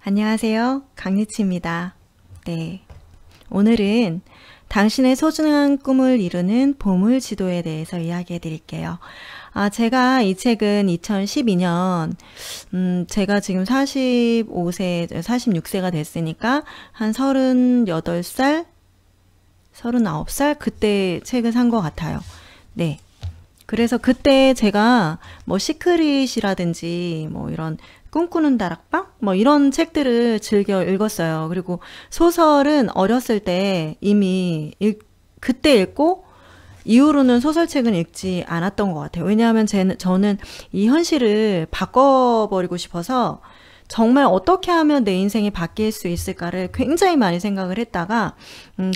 안녕하세요. 강리치입니다. 네. 오늘은 당신의 소중한 꿈을 이루는 보물지도에 대해서 이야기해 드릴게요. 제가 이 책은 2012년, 제가 지금 45세, 46세가 됐으니까 한 38살, 39살? 그때 책을 산 것 같아요. 네. 그래서 그때 제가 뭐 시크릿이라든지 뭐 이런 꿈꾸는 다락방? 뭐 이런 책들을 즐겨 읽었어요. 그리고 소설은 어렸을 때 이미 그때 읽고 이후로는 소설책은 읽지 않았던 것 같아요. 왜냐하면 저는 이 현실을 바꿔버리고 싶어서 정말 어떻게 하면 내 인생이 바뀔 수 있을까를 굉장히 많이 생각을 했다가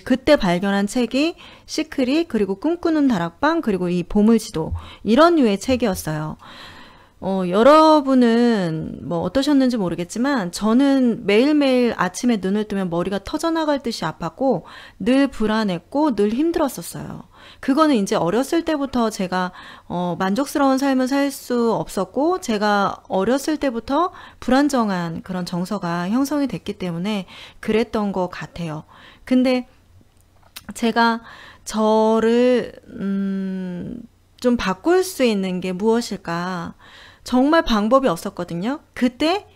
그때 발견한 책이 시크릿, 그리고 꿈꾸는 다락방, 그리고 이 보물지도, 이런 류의 책이었어요. 여러분은 뭐 어떠셨는지 모르겠지만 저는 매일매일 아침에 눈을 뜨면 머리가 터져나갈 듯이 아팠고 늘 불안했고 늘 힘들었었어요. 그거는 이제 어렸을 때부터 제가 만족스러운 삶을 살 수 없었고, 제가 어렸을 때부터 불안정한 그런 정서가 형성이 됐기 때문에 그랬던 것 같아요. 근데 제가 저를 좀 바꿀 수 있는 게 무엇일까? 정말 방법이 없었거든요. 그때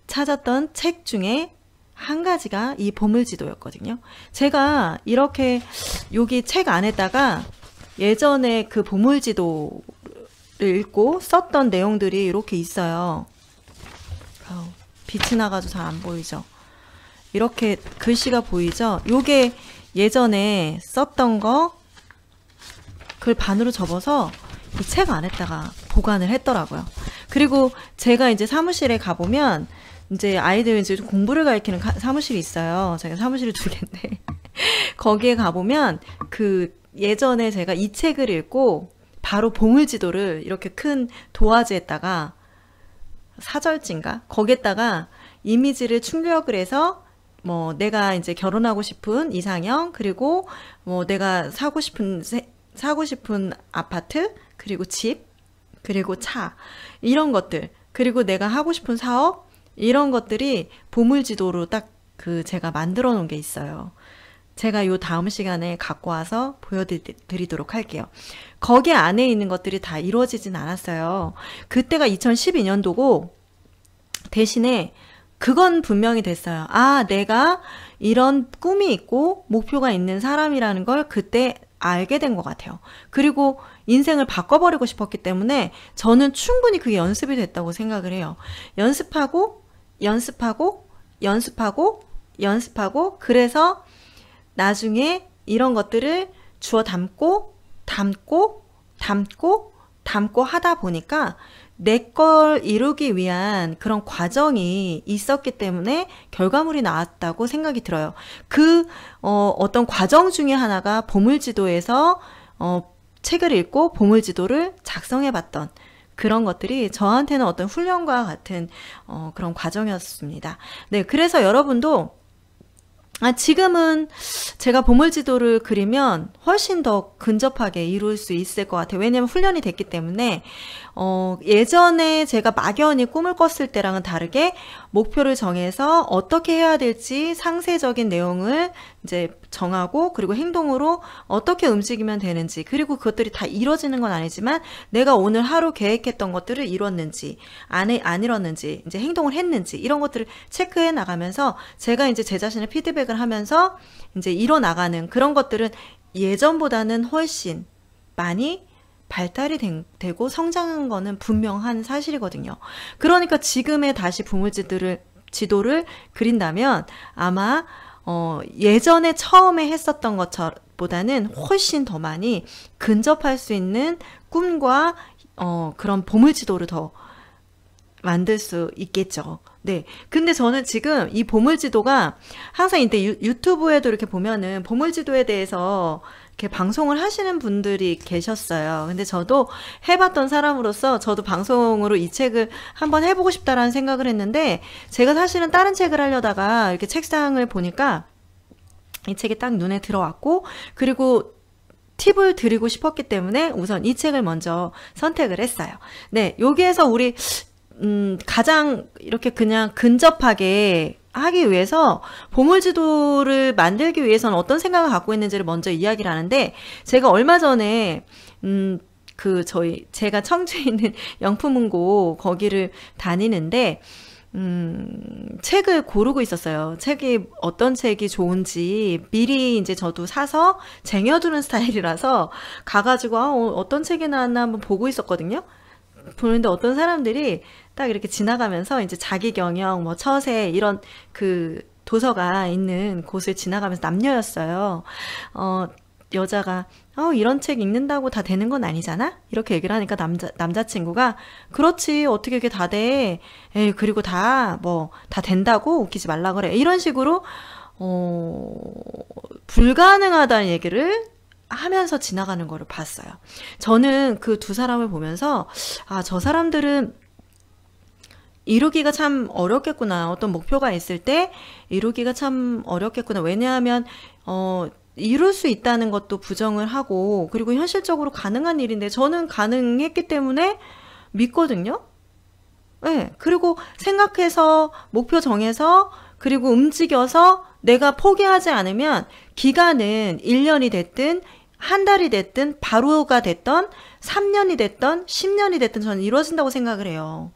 찾았던 책 중에 한 가지가 이 보물지도였거든요. 제가 이렇게 여기 책 안에다가 예전에 그 보물지도를 읽고 썼던 내용들이 이렇게 있어요. 빛이 나가지고 잘 안 보이죠? 이렇게 글씨가 보이죠? 요게 예전에 썼던 거, 그걸 반으로 접어서 이 책 안에다가 보관을 했더라고요. 그리고 제가 이제 사무실에 가보면 이제 아이들 이제 공부를 가르치는 사무실이 있어요. 제가 사무실이 2개인데 거기에 가보면 그 예전에 제가 이 책을 읽고 바로 보물지도를 이렇게 큰 도화지에다가, 사절지인가? 거기에다가 이미지를 출력을 해서 뭐 내가 이제 결혼하고 싶은 이상형, 그리고 뭐 내가 사고 싶은 아파트, 그리고 집, 그리고 차, 이런 것들, 그리고 내가 하고 싶은 사업, 이런 것들이 보물지도로 딱 제가 만들어 놓은 게 있어요. 제가 요 다음 시간에 갖고 와서 보여드리도록 할게요. 거기 안에 있는 것들이 다 이루어지진 않았어요. 그때가 2012년도고 대신에 그건 분명히 됐어요. 내가 이런 꿈이 있고 목표가 있는 사람이라는 걸 그때 알게 된 것 같아요. 그리고 인생을 바꿔버리고 싶었기 때문에 저는 충분히 그게 연습이 됐다고 생각을 해요. 연습하고 그래서 나중에 이런 것들을 주워 담고 하다 보니까 내 걸 이루기 위한 그런 과정이 있었기 때문에 결과물이 나왔다고 생각이 들어요. 어떤 과정 중에 하나가 보물지도에서 책을 읽고 보물지도를 작성해 봤던 그런 것들이 저한테는 어떤 훈련과 같은 그런 과정이었습니다. 네, 그래서 여러분도 지금은 제가 보물지도를 그리면 훨씬 더 근접하게 이룰 수 있을 것 같아요. 왜냐면 훈련이 됐기 때문에 예전에 제가 막연히 꿈을 꿨을 때랑은 다르게 목표를 정해서 어떻게 해야 될지 상세적인 내용을 이제 정하고, 그리고 행동으로 어떻게 움직이면 되는지, 그리고 그것들이 다 이루어지는 건 아니지만 내가 오늘 하루 계획했던 것들을 이뤘는지 안 이뤘는지, 이제 행동을 했는지, 이런 것들을 체크해 나가면서 제가 이제 제 자신을 피드백을 하면서 이제 이뤄나가는 그런 것들은 예전보다는 훨씬 많이 발달이 되고 성장한 거는 분명한 사실이거든요. 그러니까 지금의 다시 지도를 그린다면 아마 예전에 처음에 했었던 것보다는 훨씬 더 많이 근접할 수 있는 꿈과 그런 보물지도를 더 만들 수 있겠죠. 네. 근데 저는 지금 이 보물지도가 항상 이때 유튜브에도 이렇게 보면은 보물지도에 대해서 이렇게 방송을 하시는 분들이 계셨어요. 근데 저도 해봤던 사람으로서 저도 방송으로 이 책을 한번 해보고 싶다라는 생각을 했는데, 제가 사실은 다른 책을 하려다가 이렇게 책상을 보니까 이 책이 딱 눈에 들어왔고, 그리고 팁을 드리고 싶었기 때문에 우선 이 책을 먼저 선택을 했어요. 네, 여기에서 우리 가장 이렇게 그냥 근접하게 하기 위해서 보물지도를 만들기 위해서는 어떤 생각을 갖고 있는지를 먼저 이야기를 하는데, 제가 얼마 전에 제가 청주에 있는 영품문고 거기를 다니는데 책을 고르고 있었어요. 책이 어떤 책이 좋은지 미리 이제 저도 사서 쟁여두는 스타일이라서 가가지고 어떤 책이 나왔나 한번 보고 있었거든요. 보는데 어떤 사람들이 딱 이렇게 지나가면서 이제 자기경영, 뭐 처세 이런 그 도서가 있는 곳을 지나가면서 남녀였어요. 여자가 이런 책 읽는다고 다 되는 건 아니잖아? 이렇게 얘기를 하니까 남자친구가 그렇지 어떻게 이렇게 다 돼? 에이 그리고 다 된다고 웃기지 말라 그래. 이런 식으로 불가능하다는 얘기를 하면서 지나가는 거를 봤어요. 저는 그 두 사람을 보면서 저 사람들은 이루기가 참 어렵겠구나. 어떤 목표가 있을 때 이루기가 참 어렵겠구나. 왜냐하면 이룰 수 있다는 것도 부정을 하고, 그리고 현실적으로 가능한 일인데 저는 가능했기 때문에 믿거든요. 네, 그리고 생각해서 목표 정해서 그리고 움직여서 내가 포기하지 않으면 기간은 1년이 됐든 한 달이 됐든 바로가 됐던 3년이 됐던 10년이 됐든 저는 이루어진다고 생각을 해요.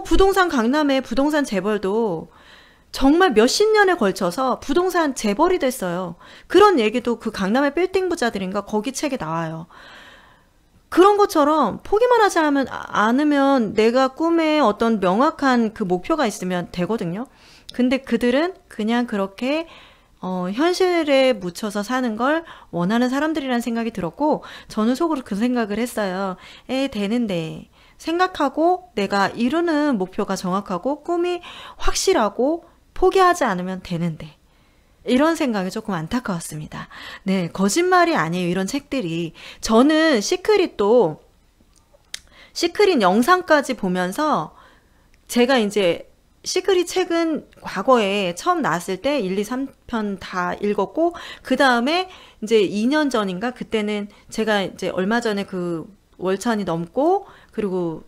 부동산 강남의 부동산 재벌도 정말 몇십 년에 걸쳐서 부동산 재벌이 됐어요. 그런 얘기도 그 강남의 빌딩 부자들인가 거기 책에 나와요. 그런 것처럼 포기만 하지 않으면 내가 꿈에 어떤 명확한 그 목표가 있으면 되거든요. 근데 그들은 그냥 그렇게 현실에 묻혀서 사는 걸 원하는 사람들이라는 생각이 들었고, 저는 속으로 그 생각을 했어요. 되는데 생각하고 내가 이루는 목표가 정확하고 꿈이 확실하고 포기하지 않으면 되는데, 이런 생각이 조금 안타까웠습니다. 네, 거짓말이 아니에요. 이런 책들이. 저는 시크릿 영상까지 보면서 제가 이제 시크릿 책은 과거에 처음 나왔을 때 1, 2, 3편 다 읽었고, 그 다음에 이제 2년 전인가 그때는 제가 이제 얼마 전에 그 월천이 넘고 그리고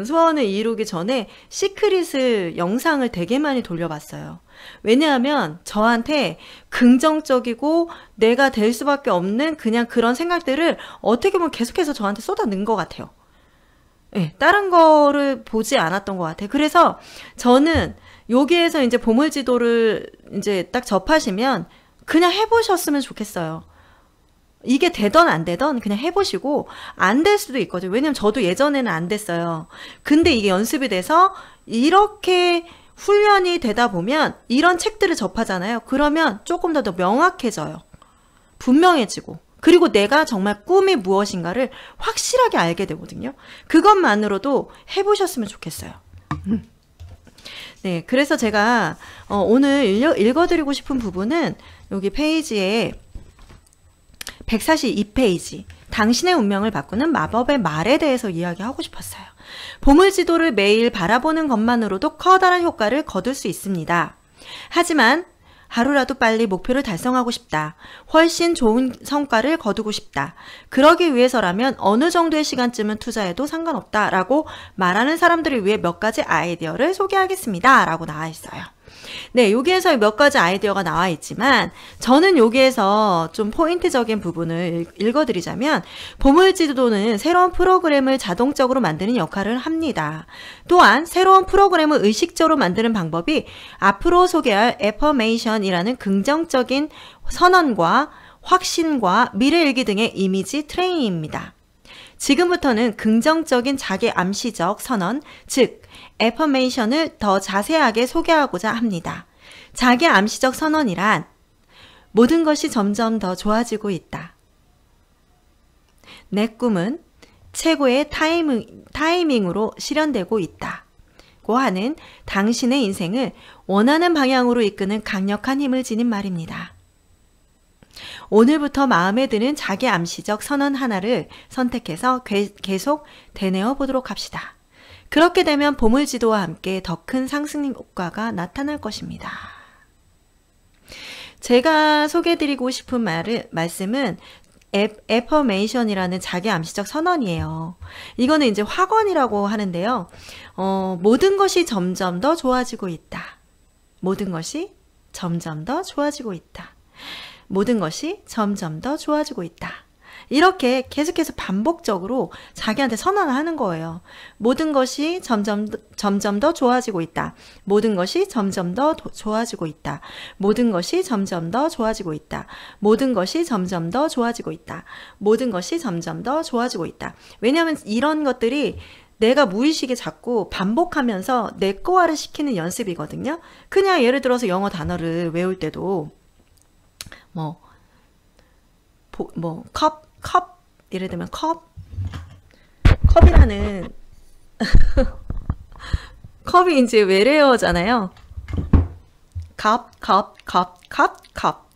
소원을 이루기 전에 시크릿을 영상을 되게 많이 돌려봤어요. 왜냐하면 저한테 긍정적이고 내가 될 수밖에 없는 그냥 그런 생각들을 어떻게 보면 계속해서 저한테 쏟아낸 것 같아요. 네, 다른 거를 보지 않았던 것 같아요. 그래서 저는 여기에서 이제 보물지도를 이제 딱 접하시면 그냥 해보셨으면 좋겠어요. 이게 되던 안 되던 그냥 해보시고, 안 될 수도 있거든요. 왜냐면 저도 예전에는 안 됐어요. 근데 이게 연습이 돼서 이렇게 훈련이 되다 보면 이런 책들을 접하잖아요. 그러면 조금 더 명확해져요. 분명해지고. 그리고 내가 정말 꿈이 무엇인가를 확실하게 알게 되거든요. 그것만으로도 해보셨으면 좋겠어요. 네, 그래서 제가 오늘 읽어드리고 싶은 부분은 여기 페이지에 142페이지, 당신의 운명을 바꾸는 마법의 말에 대해서 이야기하고 싶었어요. 보물지도를 매일 바라보는 것만으로도 커다란 효과를 거둘 수 있습니다. 하지만 하루라도 빨리 목표를 달성하고 싶다. 훨씬 좋은 성과를 거두고 싶다. 그러기 위해서라면 어느 정도의 시간쯤은 투자해도 상관없다. 라고 말하는 사람들을 위해 몇 가지 아이디어를 소개하겠습니다. 라고 나와 있어요. 네, 여기에서 몇 가지 아이디어가 나와 있지만 저는 여기에서 좀 포인트적인 부분을 읽어드리자면, 보물지도는 새로운 프로그램을 자동적으로 만드는 역할을 합니다. 또한 새로운 프로그램을 의식적으로 만드는 방법이 앞으로 소개할 애퍼메이션이라는 긍정적인 선언과 확신과 미래일기 등의 이미지 트레이닝입니다. 지금부터는 긍정적인 자기 암시적 선언, 즉 애퍼메이션을 더 자세하게 소개하고자 합니다. 자기 암시적 선언이란 모든 것이 점점 더 좋아지고 있다. 내 꿈은 최고의 타이밍으로 실현되고 있다고 하는 당신의 인생을 원하는 방향으로 이끄는 강력한 힘을 지닌 말입니다. 오늘부터 마음에 드는 자기 암시적 선언 하나를 선택해서 계속 되뇌어 보도록 합시다. 그렇게 되면 보물지도와 함께 더 큰 상승 효과가 나타날 것입니다. 제가 소개해드리고 싶은 말씀은 애퍼메이션이라는 자기 암시적 선언이에요. 이거는 이제 확언이라고 하는데요. 모든 것이 점점 더 좋아지고 있다. 모든 것이 점점 더 좋아지고 있다. 모든 것이 점점 더 좋아지고 있다. 이렇게 계속해서 반복적으로 자기한테 선언을 하는 거예요. 모든 것이 점점 더 좋아지고 있다. 모든 것이 점점 더 좋아지고 있다. 모든 것이 점점 더 좋아지고 있다. 모든 것이 점점 더 좋아지고 있다. 모든 것이 점점 더 좋아지고 있다. 왜냐하면 이런 것들이 내가 무의식에 자꾸 반복하면서 내 거화를 시키는 연습이거든요. 그냥 예를 들어서 영어 단어를 외울 때도 컵, 예를 들면 컵이라는 컵이 이제 외래어잖아요. 컵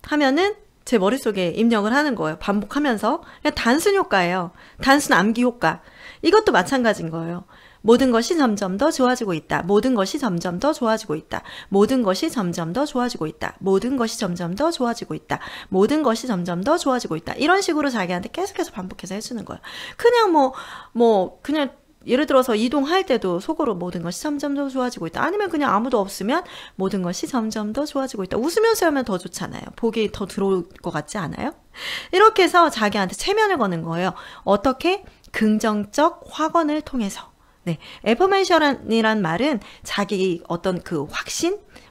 하면은 제 머릿속에 입력을 하는 거예요. 반복하면서. 그냥 단순 효과예요. 단순 암기 효과. 이것도 마찬가지인 거예요. 모든 것이 점점 더 좋아지고 있다. 모든 것이 점점 더 좋아지고 있다. 모든 것이 점점 더 좋아지고 있다. 모든 것이 점점 더 좋아지고 있다. 모든 것이 점점 더 좋아지고 있다. 이런 식으로 자기한테 계속해서 반복해서 해주는 거예요. 그냥 그냥 예를 들어서 이동할 때도 속으로 모든 것이 점점 더 좋아지고 있다. 아니면 그냥 아무도 없으면 모든 것이 점점 더 좋아지고 있다. 웃으면서 하면 더 좋잖아요. 복이 더 들어올 것 같지 않아요? 이렇게 해서 자기한테 체면을 거는 거예요. 어떻게? 긍정적 확언을 통해서. 네, 애퍼메이션이란 말은 자기 어떤 그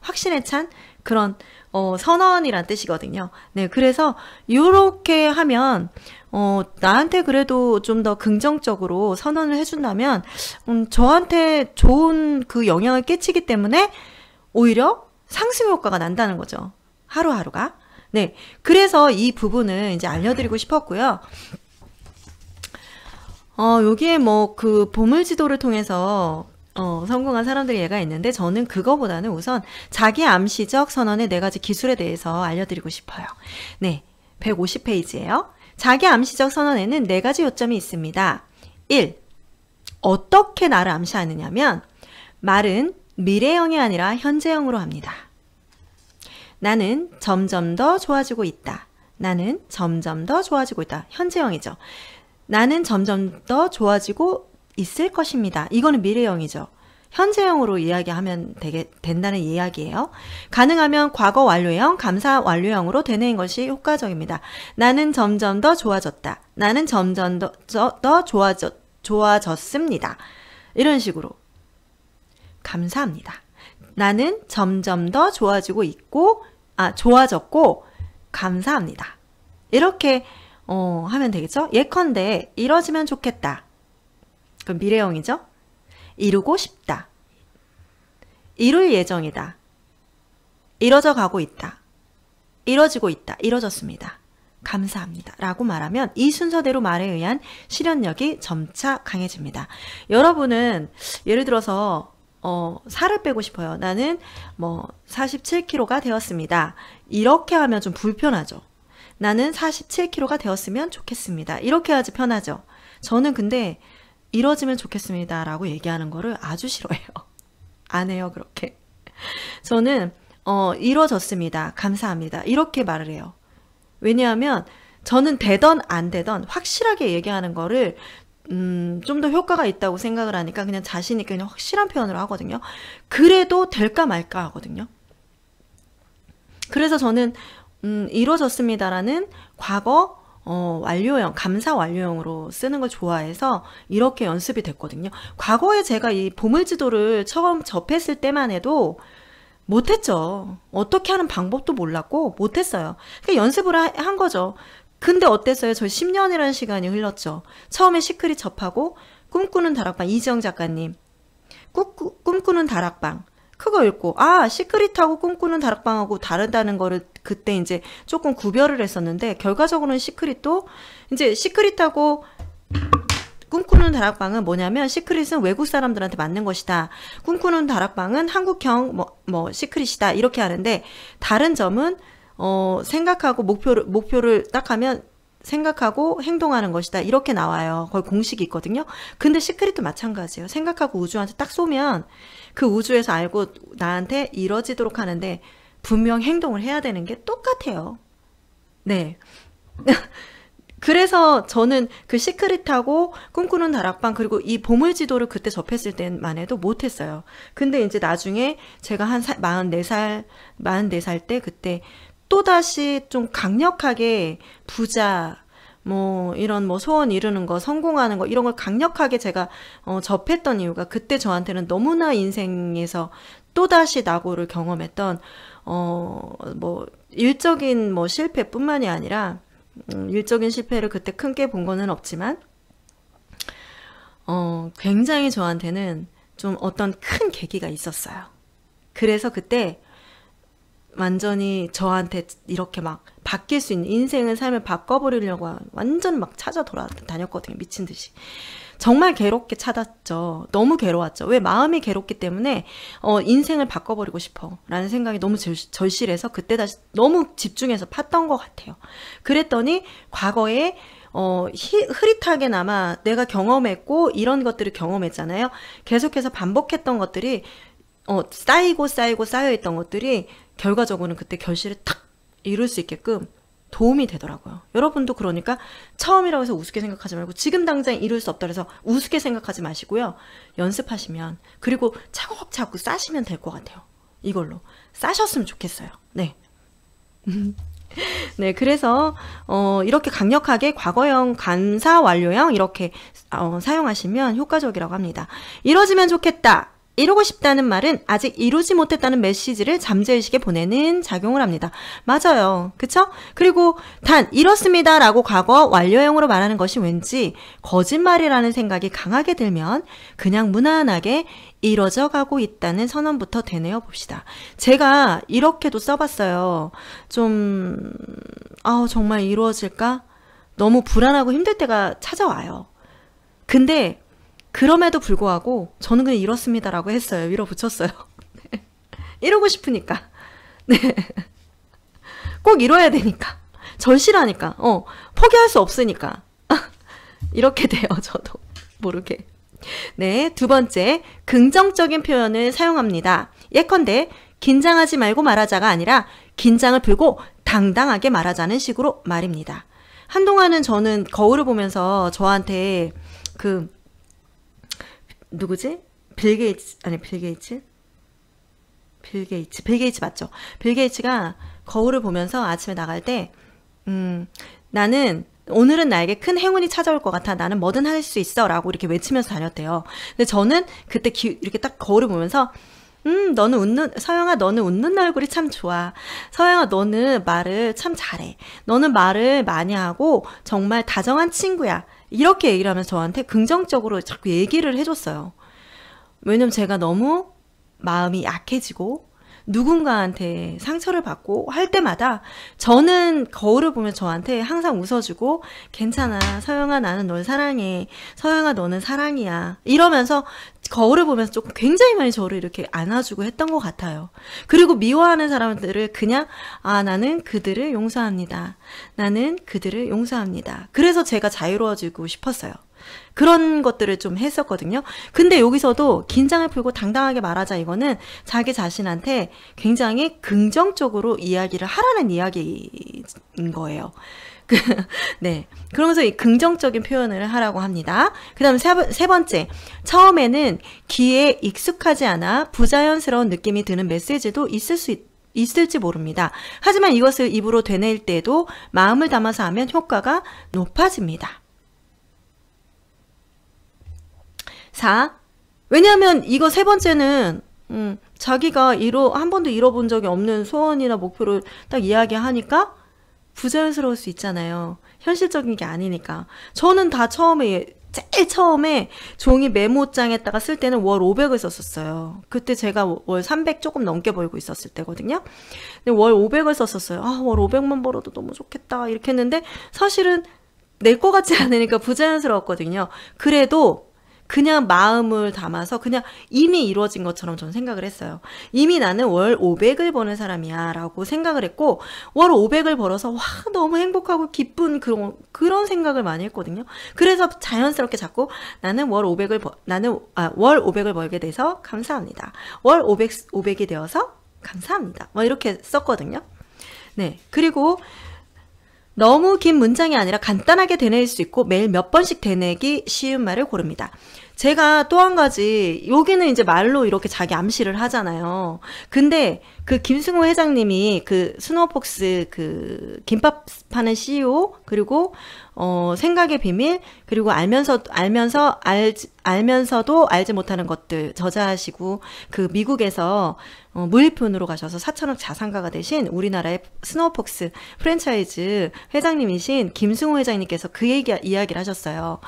확신에 찬 그런 선언이란 뜻이거든요. 네, 그래서 이렇게 하면 나한테 그래도 좀 더 긍정적으로 선언을 해준다면 저한테 좋은 그 영향을 끼치기 때문에 오히려 상승 효과가 난다는 거죠. 하루하루가. 네, 그래서 이 부분을 이제 알려드리고 싶었고요. 여기에 그 보물지도를 통해서 성공한 사람들이 얘가 있는데 저는 그거보다는 우선 자기 암시적 선언의 4가지 기술에 대해서 알려드리고 싶어요. 네, 150페이지예요. 자기 암시적 선언에는 4가지 요점이 있습니다. 1. 어떻게 나를 암시하느냐면 말은 미래형이 아니라 현재형으로 합니다. 나는 점점 더 좋아지고 있다. 나는 점점 더 좋아지고 있다. 현재형이죠. 나는 점점 더 좋아지고 있을 것입니다. 이거는 미래형이죠. 현재형으로 이야기하면 된다는 이야기예요. 가능하면 과거 완료형, 감사 완료형으로 되뇌인 것이 효과적입니다. 나는 점점 더 좋아졌다. 나는 점점 더 좋아졌습니다. 이런 식으로. 감사합니다. 나는 점점 더 좋아졌고 감사합니다. 이렇게 하면 되겠죠? 예컨대 이뤄지면 좋겠다. 그럼 미래형이죠? 이루고 싶다. 이룰 예정이다. 이뤄져 가고 있다. 이뤄지고 있다. 이뤄졌습니다. 감사합니다. 라고 말하면 이 순서대로 말에 의한 실현력이 점차 강해집니다. 여러분은 예를 들어서 살을 빼고 싶어요. 나는 47kg가 되었습니다. 이렇게 하면 좀 불편하죠. 나는 47kg가 되었으면 좋겠습니다. 이렇게 해야지 편하죠. 저는 근데 이뤄지면 좋겠습니다 라고 얘기하는 거를 아주 싫어해요. 안 해요, 그렇게. 저는 이뤄졌습니다. 감사합니다. 이렇게 말을 해요. 왜냐하면 저는 되던 안 되던 확실하게 얘기하는 거를 좀 더 효과가 있다고 생각을 하니까 그냥 자신 있게 그냥 확실한 표현으로 하거든요. 그래도 될까 말까 하거든요. 그래서 저는 이뤄졌습니다라는 과거 완료형, 감사 완료형으로 쓰는 걸 좋아해서 이렇게 연습이 됐거든요. 과거에 제가 이 보물지도를 처음 접했을 때만 해도 못했죠. 어떻게 하는 방법도 몰랐고 못했어요. 그러니까 연습을 한 거죠. 근데 어땠어요? 저 10년이라는 시간이 흘렀죠. 처음에 시크릿 접하고 꿈꾸는 다락방, 이지영 작가님 꿈꾸는 다락방 그거 읽고 시크릿하고 꿈꾸는 다락방하고 다르다는 거를 그때 이제 조금 구별을 했었는데 결과적으로는 시크릿도 이제 시크릿하고 꿈꾸는 다락방은 뭐냐면 시크릿은 외국 사람들한테 맞는 것이다. 꿈꾸는 다락방은 한국형 시크릿이다. 이렇게 하는데 다른 점은 생각하고 목표를 딱 하면 생각하고 행동하는 것이다. 이렇게 나와요. 거의 공식이 있거든요. 근데 시크릿도 마찬가지예요. 생각하고 우주한테 딱 쏘면 그 우주에서 알고 나한테 이뤄지도록 하는데 분명 행동을 해야 되는 게 똑같아요. 네. 그래서 저는 그 시크릿하고 꿈꾸는 다락방 그리고 이 보물지도를 그때 접했을 때만 해도 못했어요. 근데 이제 나중에 제가 한 44살 때 그때 또다시 좀 강력하게 부자 뭐 이런 뭐 소원 이루는 거 성공하는 거 이런 걸 강력하게 제가 접했던 이유가 그때 저한테는 너무나 인생에서 또다시 낙오를 경험했던 뭐 일적인 뭐 실패뿐만이 아니라 일적인 실패를 그때 크게 본 거는 없지만 굉장히 저한테는 좀 어떤 큰 계기가 있었어요. 그래서 그때 완전히 저한테 이렇게 막 바뀔 수 있는 인생의 삶을 바꿔버리려고 완전 막 찾아 돌아다녔거든요. 미친 듯이. 정말 괴롭게 찾았죠. 너무 괴로웠죠. 왜? 마음이 괴롭기 때문에 인생을 바꿔버리고 싶어 라는 생각이 너무 절실해서 그때 다시 너무 집중해서 팠던 것 같아요. 그랬더니 과거에 흐릿하게나마 내가 경험했고 이런 것들을 경험했잖아요. 계속해서 반복했던 것들이 쌓이고 쌓여있던 것들이 결과적으로는 그때 결실을 탁 이룰 수 있게끔 도움이 되더라고요. 여러분도 그러니까 처음이라고 해서 우습게 생각하지 말고 지금 당장 이룰 수 없다 그래서 우습게 생각하지 마시고요. 연습하시면 그리고 차곡차곡 쌓으시면 될 것 같아요. 이걸로 쌓으셨으면 좋겠어요. 네. 네, 그래서 이렇게 강력하게 과거형, 간사, 완료형 이렇게 사용하시면 효과적이라고 합니다. 이뤄지면 좋겠다. 이루고 싶다는 말은 아직 이루지 못했다는 메시지를 잠재의식에 보내는 작용을 합니다. 맞아요. 그쵸? 그리고 단 이렇습니다 라고 과거 완료형으로 말하는 것이 왠지 거짓말이라는 생각이 강하게 들면 그냥 무난하게 이뤄져 가고 있다는 선언부터 되뇌어 봅시다. 제가 이렇게도 써봤어요. 좀 정말 이루어질까? 너무 불안하고 힘들 때가 찾아와요. 근데 그럼에도 불구하고 저는 그냥 이렇습니다라고 했어요. 밀어붙였어요. 네. 이루고 싶으니까. 네. 꼭 이뤄야 되니까. 절실하니까. 포기할 수 없으니까. 이렇게 돼요. 저도 모르게. 네, 두 번째, 긍정적인 표현을 사용합니다. 예컨대 긴장하지 말고 말하자가 아니라 긴장을 풀고 당당하게 말하자는 식으로 말입니다. 한동안은 저는 거울을 보면서 저한테 누구지? 빌 게이츠 맞죠? 빌 게이츠가 거울을 보면서 아침에 나갈 때 나는 오늘은 나에게 큰 행운이 찾아올 것 같아. 나는 뭐든 할 수 있어 라고 이렇게 외치면서 다녔대요. 근데 저는 그때 이렇게 딱 거울을 보면서 서영아, 너는 웃는 얼굴이 참 좋아. 서영아, 너는 말을 참 잘해. 너는 말을 많이 하고 정말 다정한 친구야. 이렇게 얘기를 하면서 저한테 긍정적으로 자꾸 얘기를 해줬어요. 왜냐면 제가 너무 마음이 약해지고 누군가한테 상처를 받고 할 때마다 저는 거울을 보면 저한테 항상 웃어주고 괜찮아. 서영아, 나는 널 사랑해. 서영아, 너는 사랑이야. 이러면서 거울을 보면서 조금 굉장히 많이 저를 이렇게 안아주고 했던 것 같아요. 그리고 미워하는 사람들을 그냥 나는 그들을 용서합니다. 나는 그들을 용서합니다. 그래서 제가 자유로워지고 싶었어요. 그런 것들을 좀 했었거든요. 근데 여기서도 긴장을 풀고 당당하게 말하자 이거는 자기 자신한테 굉장히 긍정적으로 이야기를 하라는 이야기인 거예요. 네. 그러면서 이 긍정적인 표현을 하라고 합니다. 그 다음 세 번째. 처음에는 귀에 익숙하지 않아 부자연스러운 느낌이 드는 메시지도 있을지 모릅니다. 하지만 이것을 입으로 되뇌일 때도 마음을 담아서 하면 효과가 높아집니다. 4. 왜냐하면 이거 세 번째는 자기가 한 번도 이뤄본 적이 없는 소원이나 목표를 딱 이야기하니까 부자연스러울 수 있잖아요. 현실적인 게 아니니까. 저는 다 제일 처음에 종이 메모장에다가 쓸 때는 월 500을 썼었어요. 그때 제가 월 300 조금 넘게 벌고 있었을 때거든요. 근데 월 500을 썼었어요. 월 500만 벌어도 너무 좋겠다. 이렇게 했는데 사실은 낼 것 같지 않으니까 부자연스러웠거든요. 그래도 그냥 마음을 담아서 그냥 이미 이루어진 것처럼 저는 생각을 했어요. 이미 나는 월 500을 버는 사람이야 라고 생각을 했고 월 500을 벌어서 너무 행복하고 기쁜 그런 생각을 많이 했거든요. 그래서 자연스럽게 자꾸 나는 월 500을 벌게 돼서 감사합니다. 월 500이 되어서 감사합니다. 이렇게 썼거든요. 네. 그리고 너무 긴 문장이 아니라 간단하게 되뇌일 수 있고 매일 몇 번씩 되뇌기 쉬운 말을 고릅니다. 제가 또 한 가지, 여기는 이제 말로 이렇게 자기 암시를 하잖아요. 근데 그 김승호 회장님이 그 스노우폭스 그 김밥 파는 CEO, 그리고 생각의 비밀, 그리고 알면서도 알지 못하는 것들 저자하시고, 그 미국에서 무일푼으로 가셔서 4천억 자산가가 되신 우리나라의 스노우폭스 프랜차이즈 회장님이신 김승호 회장님께서 그 이야기를 하셨어요.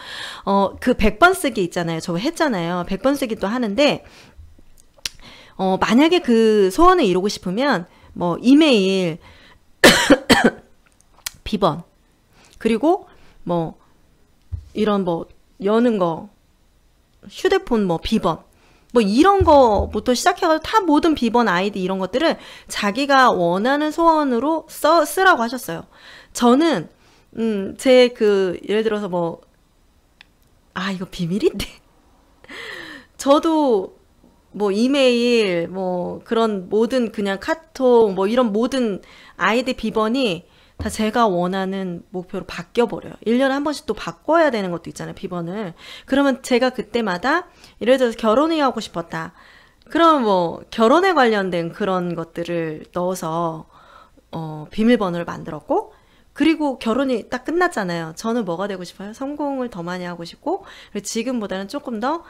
그 100번 쓰기 있잖아요. 저 했잖아요. 100번 쓰기도 하는데, 만약에 그 소원을 이루고 싶으면, 뭐, 이메일, 비번, 그리고 뭐, 이런 뭐, 여는 거, 휴대폰 뭐, 비번, 뭐, 이런 거부터 시작해가지고 다 모든 비번, 아이디 이런 것들을 자기가 원하는 소원으로 쓰라고 하셨어요. 저는, 예를 들어서 뭐, 이거 비밀인데. 저도, 뭐, 이메일, 뭐, 그런 모든 그냥 카톡, 뭐, 이런 모든 아이디 비번이 다 제가 원하는 목표로 바뀌어버려요. 1년에 한 번씩 또 바꿔야 되는 것도 있잖아요, 비번을. 그러면 제가 그때마다, 예를 들어서 결혼이 하고 싶었다. 그럼 뭐, 결혼에 관련된 그런 것들을 넣어서, 비밀번호를 만들었고, 그리고 결혼이 딱 끝났잖아요. 저는 뭐가 되고 싶어요? 성공을 더 많이 하고 싶고, 그리고 지금보다는 조금 더,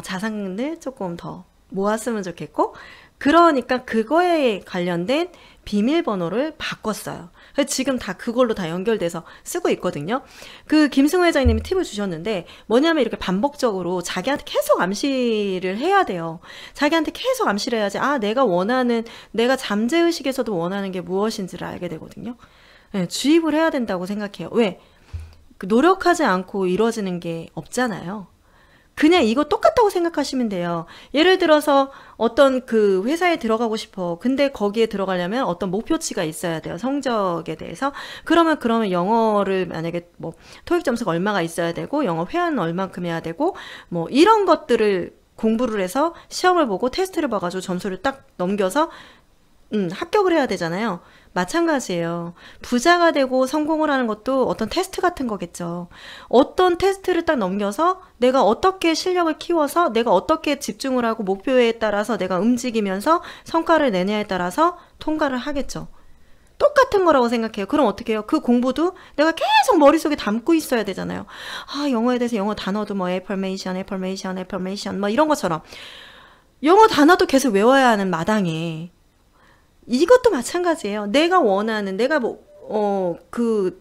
자산을 조금 더 모았으면 좋겠고, 그러니까 그거에 관련된 비밀번호를 바꿨어요. 그래서 지금 다 그걸로 다 연결돼서 쓰고 있거든요. 그 김승호 회장님이 팁을 주셨는데, 뭐냐면 이렇게 반복적으로 자기한테 계속 암시를 해야 돼요. 자기한테 계속 암시를 해야지, 내가 잠재의식에서도 원하는 게 무엇인지를 알게 되거든요. 네, 주입을 해야 된다고 생각해요. 왜? 노력하지 않고 이루어지는 게 없잖아요. 그냥 이거 똑같다고 생각하시면 돼요. 예를 들어서 어떤 그 회사에 들어가고 싶어. 근데 거기에 들어가려면 어떤 목표치가 있어야 돼요. 성적에 대해서. 그러면 영어를 만약에 뭐 토익 점수가 얼마가 있어야 되고, 영어 회화는 얼만큼 해야 되고, 뭐 이런 것들을 공부를 해서 시험을 보고 테스트를 봐가지고 점수를 딱 넘겨서 합격을 해야 되잖아요. 마찬가지예요. 부자가 되고 성공을 하는 것도 어떤 테스트 같은 거겠죠. 어떤 테스트를 딱 넘겨서 내가 어떻게 실력을 키워서 내가 어떻게 집중을 하고 목표에 따라서 내가 움직이면서 성과를 내냐에 따라서 통과를 하겠죠. 똑같은 거라고 생각해요. 그럼 어떻게 해요? 그 공부도 내가 계속 머릿속에 담고 있어야 되잖아요. 영어에 대해서 영어 단어도 뭐 애퍼메이션 뭐 이런 것처럼 영어 단어도 계속 외워야 하는 마당에 이것도 마찬가지예요. 내가 원하는,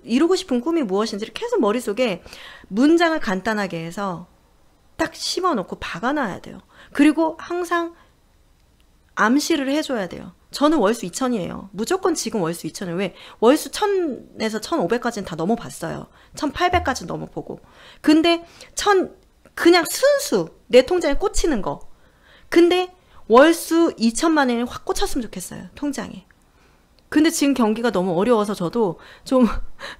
이루고 싶은 꿈이 무엇인지를 계속 머릿속에 문장을 간단하게 해서 딱 심어놓고 박아놔야 돼요. 그리고 항상 암시를 해줘야 돼요. 저는 월수 2000이에요. 무조건 지금 월수 2000이에요. 왜? 월수 1000에서 1500까지는 다 넘어봤어요. 1800까지 넘어보고. 근데 그냥 순수, 내 통장에 꽂히는 거. 근데 월수 2천만 원이 확 꽂혔으면 좋겠어요. 통장에. 근데 지금 경기가 너무 어려워서 저도 좀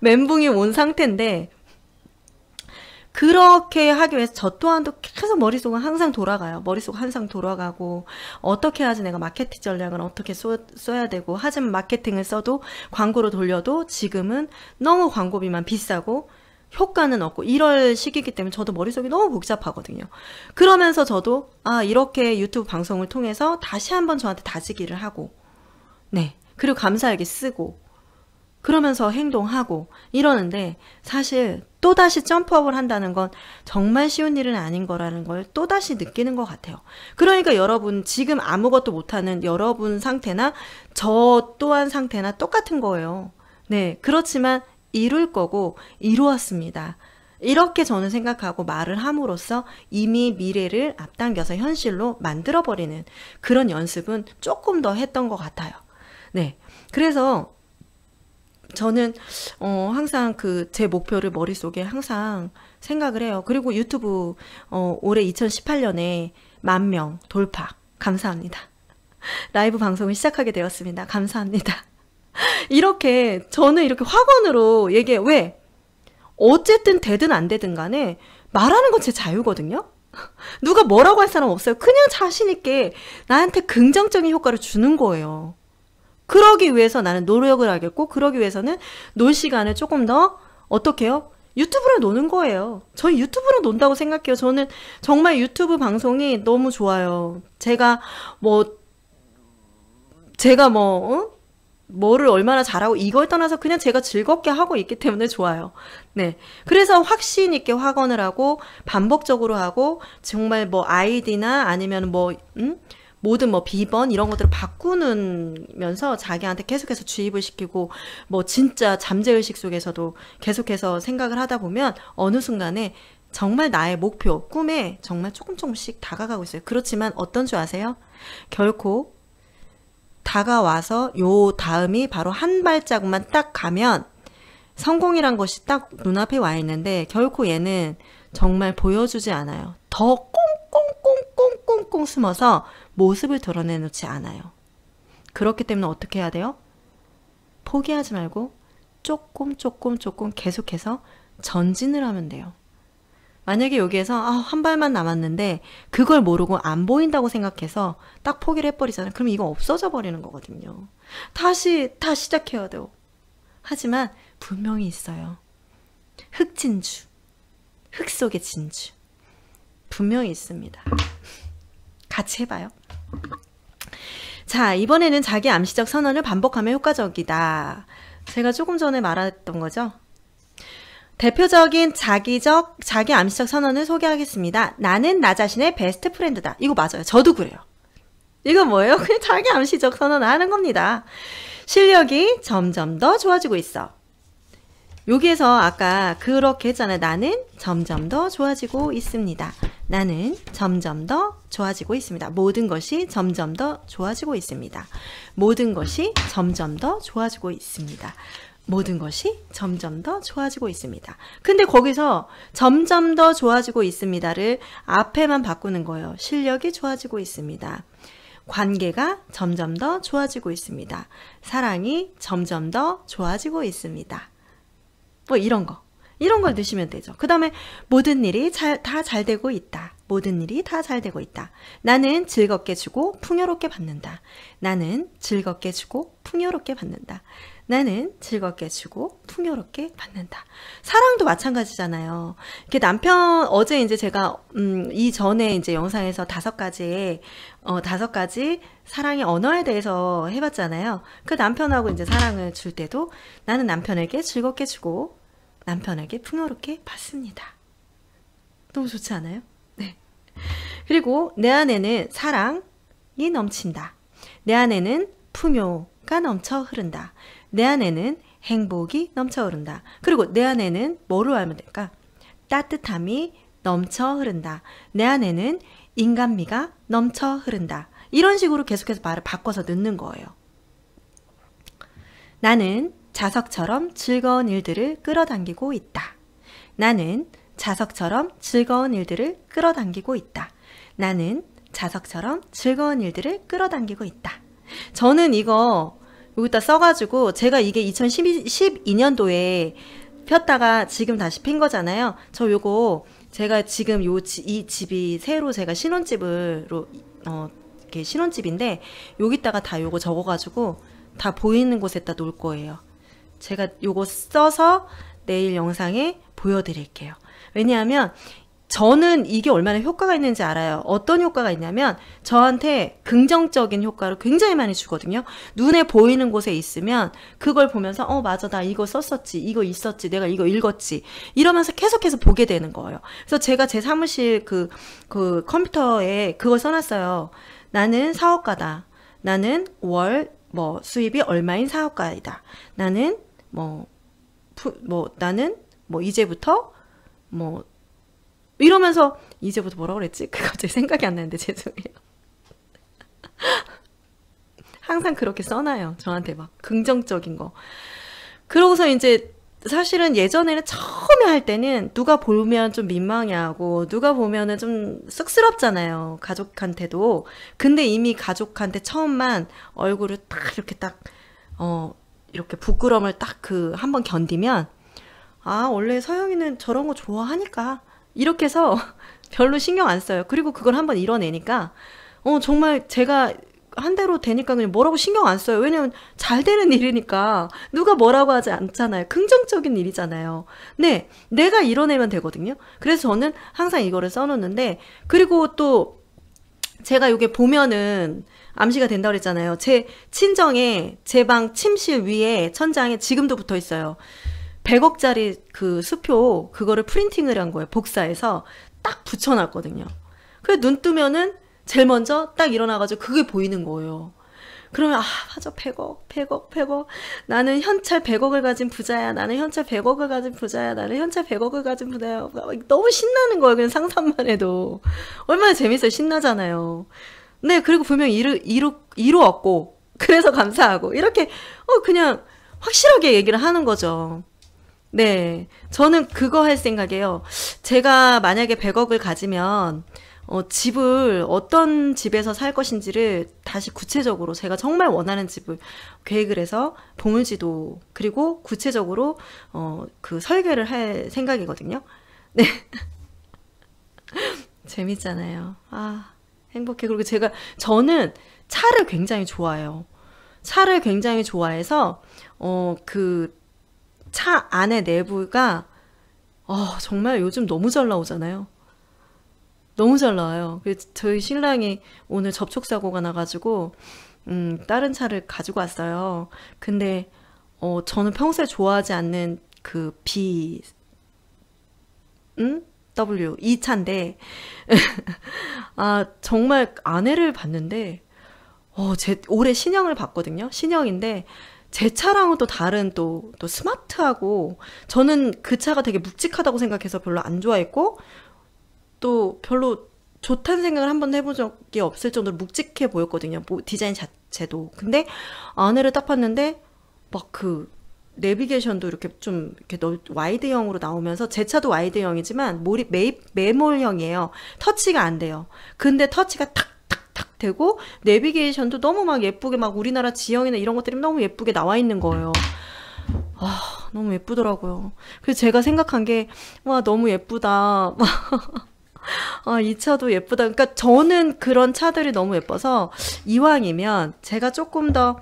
멘붕이 온 상태인데, 그렇게 하기 위해서 저 또한도 계속 머릿속은 항상 돌아가요. 머릿속 항상 돌아가고, 어떻게 해야지 내가 마케팅 전략을 어떻게 써야 되고, 하지만 마케팅을 써도 광고로 돌려도 지금은 너무 광고비만 비싸고 효과는 없고 이럴 시기이기 때문에 저도 머릿속이 너무 복잡하거든요. 그러면서 저도 이렇게 유튜브 방송을 통해서 다시 한번 저한테 다지기를 하고, 네, 그리고 감사하게 쓰고 그러면서 행동하고 이러는데, 사실 또다시 점프업을 한다는 건 정말 쉬운 일은 아닌 거라는 걸 또다시 느끼는 것 같아요. 그러니까 여러분, 지금 아무것도 못하는 여러분 상태나 저 또한 상태나 똑같은 거예요. 네, 그렇지만 이룰 거고 이루었습니다. 이렇게 저는 생각하고 말을 함으로써 이미 미래를 앞당겨서 현실로 만들어버리는 그런 연습은 조금 더 했던 것 같아요. 네, 그래서 저는 항상 제 목표를 머릿속에 항상 생각을 해요. 그리고 유튜브 올해 2018년에 10,000명 돌파, 감사합니다. 라이브 방송을 시작하게 되었습니다. 감사합니다. 이렇게 저는 이렇게 확언으로 얘기해. 왜? 어쨌든 되든 안 되든 간에 말하는 건 제 자유거든요. 누가 뭐라고 할 사람 없어요. 그냥 자신 있게 나한테 긍정적인 효과를 주는 거예요. 그러기 위해서 나는 노력을 하겠고, 그러기 위해서는 놀 시간을 조금 더 어떻게 해요? 유튜브로 노는 거예요. 저희 유튜브로 논다고 생각해요. 저는 정말 유튜브 방송이 너무 좋아요. 뭐를 얼마나 잘하고 이걸 떠나서 그냥 제가 즐겁게 하고 있기 때문에 좋아요. 네. 그래서 확신 있게 확언을 하고 반복적으로 하고 정말 뭐 아이디나 아니면 모든 비번 이런 것들을 바꾸면서 자기한테 계속해서 주입을 시키고 진짜 잠재의식 속에서도 계속해서 생각을 하다 보면 어느 순간에 정말 나의 목표, 꿈에 정말 조금씩 다가가고 있어요. 그렇지만 어떤 줄 아세요? 결코 다가와서 요 다음이 바로 한 발자국만 딱 가면 성공이란 것이 딱 눈앞에 와 있는데 결코 얘는 정말 보여주지 않아요. 더 꽁꽁꽁꽁꽁꽁 숨어서 모습을 드러내놓지 않아요. 그렇기 때문에 어떻게 해야 돼요? 포기하지 말고 조금 계속해서 전진을 하면 돼요. 만약에 여기에서 한 발만 남았는데 그걸 모르고 안 보인다고 생각해서 딱 포기를 해버리잖아요. 그럼 이거 없어져 버리는 거거든요. 다시 시작해야 돼요. 하지만 분명히 있어요. 흑진주, 흑 속의 진주 분명히 있습니다. 같이 해봐요. 자, 이번에는 자기 암시적 선언을 반복하면 효과적이다. 제가 조금 전에 말했던 거죠. 대표적인 자기 암시적 선언을 소개하겠습니다. 나는 나 자신의 베스트 프렌드다. 이거 맞아요. 저도 그래요. 이거 뭐예요? 그냥 자기 암시적 선언을 하는 겁니다. 실력이 점점 더 좋아지고 있어. 여기에서 아까 그렇게 했잖아요. 나는 점점 더 좋아지고 있습니다. 나는 점점 더 좋아지고 있습니다. 모든 것이 점점 더 좋아지고 있습니다. 모든 것이 점점 더 좋아지고 있습니다. 모든 것이 점점 더 좋아지고 있습니다. 근데 거기서 점점 더 좋아지고 있습니다를 앞에만 바꾸는 거예요. 실력이 좋아지고 있습니다. 관계가 점점 더 좋아지고 있습니다. 사랑이 점점 더 좋아지고 있습니다. 이런 걸 넣으시면 되죠. 그 다음에 모든 일이 다 잘 되고 있다. 모든 일이 다 잘 되고 있다. 나는 즐겁게 주고 풍요롭게 받는다. 나는 즐겁게 주고 풍요롭게 받는다. 나는 즐겁게 주고 풍요롭게 받는다. 사랑도 마찬가지잖아요. 이렇게 남편, 어제 이제 제가, 이전에 이제 영상에서 5가지 사랑의 언어에 대해서 해봤잖아요. 그 남편하고 이제 사랑을 줄 때도 나는 남편에게 즐겁게 주고 남편에게 풍요롭게 받습니다. 너무 좋지 않아요? 네. 그리고 내 안에는 사랑이 넘친다. 내 안에는 풍요가 넘쳐 흐른다. 내 안에는 행복이 넘쳐 흐른다. 그리고 내 안에는 뭐로 알면 될까? 따뜻함이 넘쳐 흐른다. 내 안에는 인간미가 넘쳐 흐른다. 이런 식으로 계속해서 말을 바꿔서 넣는 거예요. 나는 자석처럼 즐거운 일들을 끌어당기고 있다. 나는 자석처럼 즐거운 일들을 끌어당기고 있다. 나는 자석처럼 즐거운 일들을 끌어당기고 있다. 저는 이거 여기다 써가지고 제가 이게 2012년도에 폈다가 지금 다시 핀 거잖아요. 저 요거 제가 지금 이 집이 새로 제가 신혼집으로 이렇게 신혼집인데 여기다가 다 요거 적어가지고 다 보이는 곳에다 놓을 거예요. 제가 요거 써서 내일 영상에 보여드릴게요. 왜냐하면 저는 이게 얼마나 효과가 있는지 알아요. 어떤 효과가 있냐면 저한테 긍정적인 효과를 굉장히 많이 주거든요. 눈에 보이는 곳에 있으면 그걸 보면서 맞아, 나 이거 썼었지, 이거 있었지, 내가 이거 읽었지 이러면서 계속해서 보게 되는 거예요. 그래서 제가 제 사무실 그 컴퓨터에 그걸 써놨어요. 나는 사업가다. 나는 월 수입이 얼마인 사업가이다. 나는 나는 이제부터 이러면서 이제부터 뭐라고 그랬지? 그거 갑자기 생각이 안 나는데 죄송해요. 항상 그렇게 써놔요. 저한테 막 긍정적인 거. 그러고서 이제 사실은 예전에는 처음에 할 때는 누가 보면 좀 민망해하고 누가 보면은 좀 쑥스럽잖아요. 가족한테도. 근데 이미 가족한테 처음만 얼굴을 딱 이렇게 이렇게 부끄러움을 딱 한번 견디면 원래 서영이는 저런 거 좋아하니까 이렇게 해서 별로 신경 안 써요. 그리고 그걸 한번 이뤄내니까 정말 제가 한 대로 되니까 그냥 뭐라고 신경 안 써요. 왜냐면 잘 되는 일이니까 누가 뭐라고 하지 않잖아요. 긍정적인 일이잖아요. 네, 내가 이뤄내면 되거든요. 그래서 저는 항상 이거를 써놓는데, 그리고 또 제가 이게 보면은 암시가 된다고 그랬잖아요. 제 친정에 제 방 침실 위에 천장에 지금도 붙어 있어요. 100억짜리 그 수표, 그거를 프린팅을 한 거예요. 복사해서 딱 붙여놨거든요. 그래 눈 뜨면은 제일 먼저 딱 일어나가지고 그게 보이는 거예요. 그러면 맞아, 100억 100억 100억, 나는 현찰 100억을 가진 부자야, 나는 현찰 100억을 가진 부자야, 나는 현찰 100억을 가진 부자야. 너무 신나는 거예요. 그냥 상상만 해도 얼마나 재밌어요. 신나잖아요. 네, 그리고 분명히 이루었고 그래서 감사하고 이렇게 그냥 확실하게 얘기를 하는 거죠. 네, 저는 그거 할 생각이에요. 제가 만약에 100억을 가지면 집을 어떤 집에서 살 것인지를 다시 구체적으로 제가 정말 원하는 집을 계획을 해서 보물지도, 그리고 구체적으로 그 설계를 할 생각이거든요. 네. 재밌잖아요. 행복해. 그리고 저는 차를 굉장히 좋아해요. 차를 굉장히 좋아해서 그 차 안에 내부가 정말 요즘 너무 잘 나오잖아요. 너무 잘 나와요. 그래서 저희 신랑이 오늘 접촉사고가 나가지고 다른 차를 가지고 왔어요. 근데 저는 평소에 좋아하지 않는 그 W 이 차인데 정말 아내를 봤는데 올해 신형을 봤거든요. 신형인데 제 차랑은 또 다른 또 스마트하고, 저는 그 차가 되게 묵직하다고 생각해서 별로 안 좋아했고, 또 별로 좋다는 생각을 한번 해본 적이 없을 정도로 묵직해 보였거든요. 디자인 자체도. 근데 아내를 딱 봤는데 막 그 내비게이션도 이렇게 좀 이렇게 와이드형으로 나오면서, 제 차도 와이드형이지만 매몰형이에요. 터치가 안 돼요. 근데 터치가 탁탁탁 되고 내비게이션도 너무 막 예쁘게, 막 우리나라 지형이나 이런 것들이 너무 예쁘게 나와 있는 거예요. 너무 예쁘더라고요. 그래서 제가 생각한 게, 와, 너무 예쁘다. 이 차도 예쁘다. 그러니까 저는 그런 차들이 너무 예뻐서, 이왕이면 제가 조금 더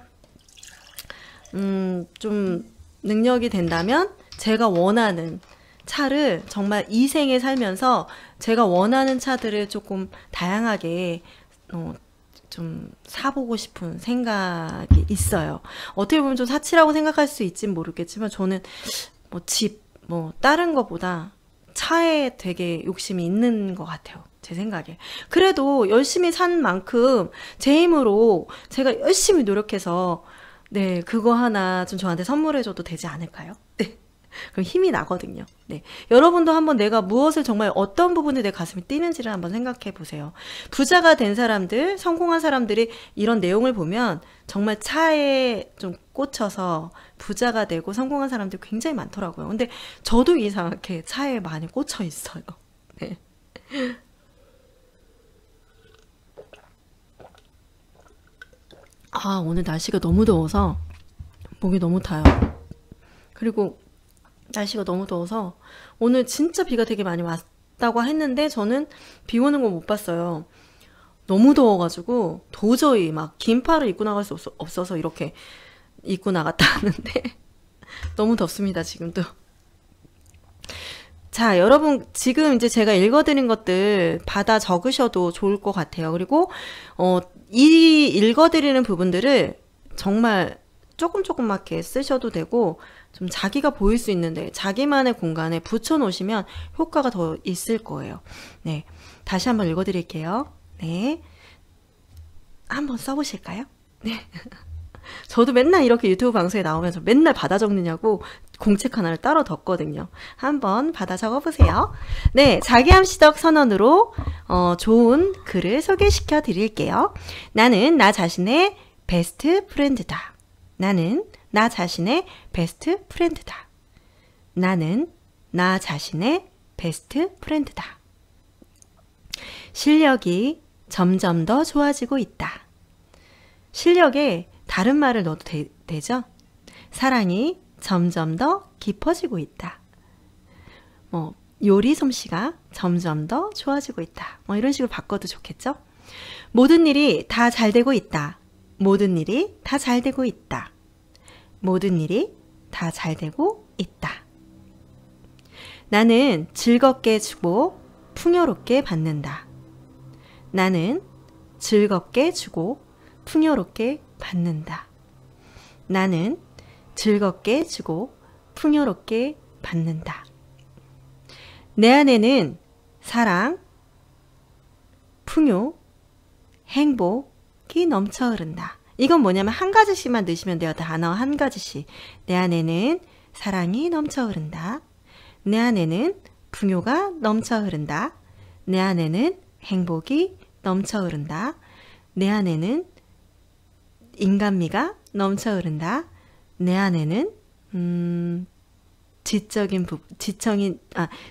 좀 능력이 된다면 제가 원하는 차를, 정말 이 생에 살면서 제가 원하는 차들을 조금 다양하게 좀 사보고 싶은 생각이 있어요. 어떻게 보면 좀 사치라고 생각할 수 있진 모르겠지만, 저는 다른 것보다 차에 되게 욕심이 있는 것 같아요. 제 생각에. 그래도 열심히 산 만큼 제 힘으로 제가 열심히 노력해서, 네, 그거 하나 좀 저한테 선물해줘도 되지 않을까요? 네. 그럼 힘이 나거든요. 네. 여러분도 한번 내가 무엇을, 정말 어떤 부분에 내 가슴이 뛰는지를 한번 생각해 보세요. 부자가 된 사람들, 성공한 사람들이 이런 내용을 보면 정말 차에 좀 꽂혀서 부자가 되고 성공한 사람들이 굉장히 많더라고요. 근데 저도 이상하게 차에 많이 꽂혀 있어요. 네. 오늘 날씨가 너무 더워서 목이 너무 타요. 그리고 날씨가 너무 더워서 오늘 진짜 비가 되게 많이 왔다고 했는데, 저는 비 오는 거 못 봤어요. 너무 더워가지고 도저히 막 긴팔을 입고 나갈 수 없어서 이렇게 입고 나갔다 하는데 너무 덥습니다, 지금도. 자, 여러분, 지금 이제 제가 읽어드린 것들 받아 적으셔도 좋을 것 같아요. 그리고 이 읽어드리는 부분들을 정말 조금맣게 쓰셔도 되고, 좀 자기가 보일 수 있는데 자기만의 공간에 붙여 놓으시면 효과가 더 있을 거예요. 네, 다시 한번 읽어드릴게요. 네, 한번 써보실까요? 네. 저도 맨날 이렇게 유튜브 방송에 나오면서 맨날 받아 적느냐고 공책 하나를 따로 뒀거든요. 한번 받아 적어보세요. 네, 자기암시적 선언으로 좋은 글을 소개시켜 드릴게요. 나는 나 자신의 베스트 프렌드다. 나는 나 자신의 베스트 프렌드다. 나는 나 자신의 베스트 프렌드다. 실력이 점점 더 좋아지고 있다. 실력에 다른 말을 넣어도 되죠? 사랑이 점점 더 깊어지고 있다. 요리 솜씨가 점점 더 좋아지고 있다. 이런 식으로 바꿔도 좋겠죠? 모든 일이 다 잘 되고 있다. 모든 일이 다 잘 되고 있다. 모든 일이 다 잘 되고 있다. 나는 즐겁게 주고 풍요롭게 받는다. 나는 즐겁게 주고 풍요롭게 받는다. 나는 즐겁게 주고 풍요롭게 받는다. 내 안에는 사랑, 풍요, 행복이 넘쳐 흐른다. 이건 뭐냐면 한 가지씩만 넣으시면 돼요. 단어 한 가지씩. 내 안에는 사랑이 넘쳐 흐른다. 내 안에는 풍요가 넘쳐 흐른다. 내 안에는 행복이 넘쳐 흐른다. 내 안에는 인간미가 넘쳐 흐른다. 내 안에는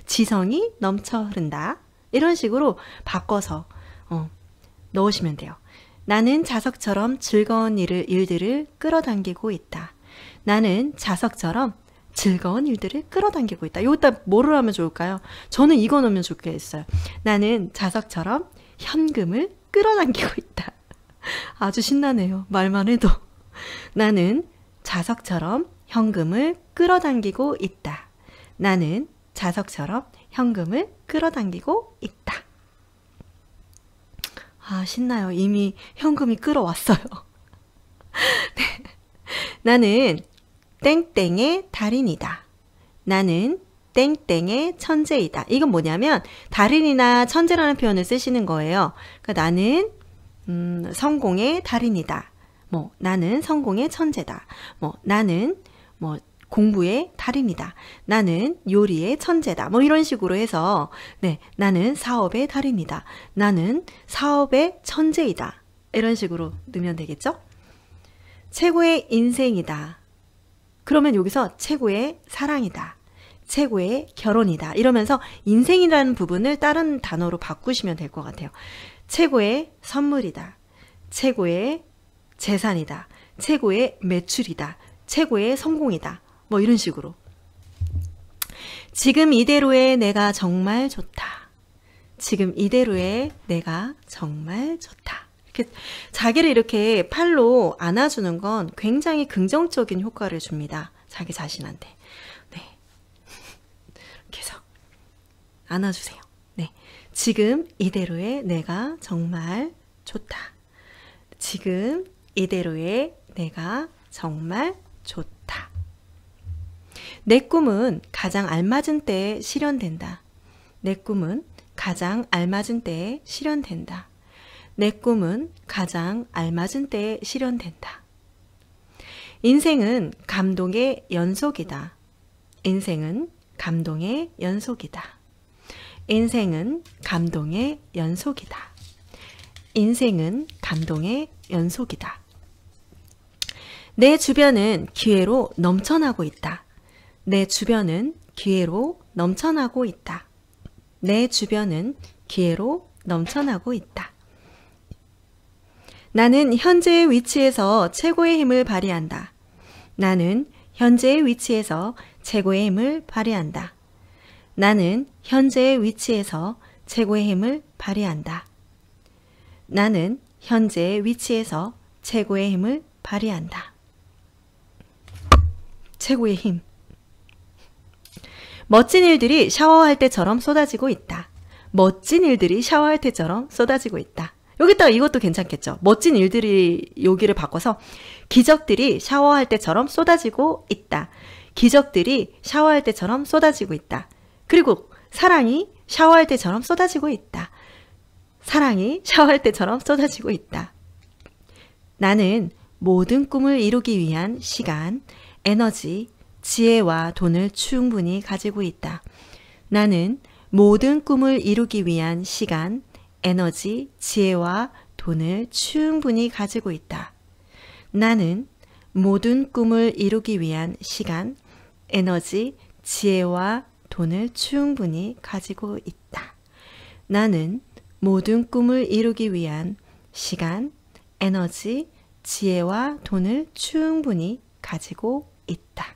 지성이 넘쳐 흐른다. 이런 식으로 바꿔서 넣으시면 돼요. 나는 자석처럼 즐거운 일들을 끌어당기고 있다. 나는 자석처럼 즐거운 일들을 끌어당기고 있다. 여기다 뭐를 하면 좋을까요? 저는 이거 넣으면 좋겠어요. 나는 자석처럼 현금을 끌어당기고 있다. 아주 신나네요. 말만 해도. 나는 자석처럼 현금을 끌어당기고 있다. 나는 자석처럼 현금을 끌어당기고 있다. 아, 신나요. 이미 현금이 끌어왔어요. 네. 나는 땡땡의 달인이다. 나는 땡땡의 천재이다. 이건 뭐냐면 달인이나 천재라는 표현을 쓰시는 거예요. 그러니까 나는 성공의 달인이다. 뭐 나는 성공의 천재다. 뭐 나는 뭐 공부의 달인이다. 나는 요리의 천재다. 뭐 이런 식으로 해서 네, 나는 사업의 달인이다. 나는 사업의 천재이다. 이런 식으로 넣으면 되겠죠? 최고의 인생이다. 그러면 여기서 최고의 사랑이다. 최고의 결혼이다. 이러면서 인생이라는 부분을 다른 단어로 바꾸시면 될 것 같아요. 최고의 선물이다. 최고의 재산이다. 최고의 매출이다. 최고의 성공이다. 뭐 이런 식으로. 지금 이대로의 내가 정말 좋다. 지금 이대로의 내가 정말 좋다. 이렇게 자기를 이렇게 팔로 안아주는 건 굉장히 긍정적인 효과를 줍니다. 자기 자신한테. 네. 이렇게 해서 안아주세요. 네. 지금 이대로의 내가 정말 좋다. 지금 이대로의 내가 정말 좋다. 내 꿈은 가장 알맞은 때에 실현된다. 내 꿈은 가장 알맞은 때에 실현된다. 내 꿈은 가장 알맞은 때에 실현된다. 인생은 감동의 연속이다. 인생은 감동의 연속이다. 인생은 감동의 연속이다. 인생은 감동의 연속이다. 내 주변은 기회로 넘쳐나고 있다. 내 주변은 기회로 넘쳐나고 있다. 내 주변은 기회로 넘쳐나고 있다. 나는 현재의 위치에서 최고의 힘을 발휘한다. 나는 현재의 위치에서 최고의 힘을 발휘한다. 나는 현재의 위치에서 최고의 힘을 발휘한다. 나는 현재의 위치에서 최고의 힘을 발휘한다. 최고의 힘. 멋진 일들이 샤워할 때처럼 쏟아지고 있다. 멋진 일들이 샤워할 때처럼 쏟아지고 있다. 여기다가 이것도 괜찮겠죠. 멋진 일들이 여기를 바꿔서 기적들이 샤워할 때처럼 쏟아지고 있다. 기적들이 샤워할 때처럼 쏟아지고 있다. 그리고 사랑이 샤워할 때처럼 쏟아지고 있다. 사랑이 샤워할 때처럼 쏟아지고 있다. 나는 모든 꿈을 이루기 위한 시간, 에너지, 지혜와 돈을 충분히 가지고 있다. 나는 모든 꿈을 이루기 위한 시간, 에너지, 지혜와 돈을 충분히 가지고 있다. 나는 모든 꿈을 이루기 위한 시간, 에너지, 지혜와 돈을 충분히 가지고 있다. 나는 모든 꿈을 이루기 위한 시간, 에너지, 지혜와 돈을 충분히 가지고 있다.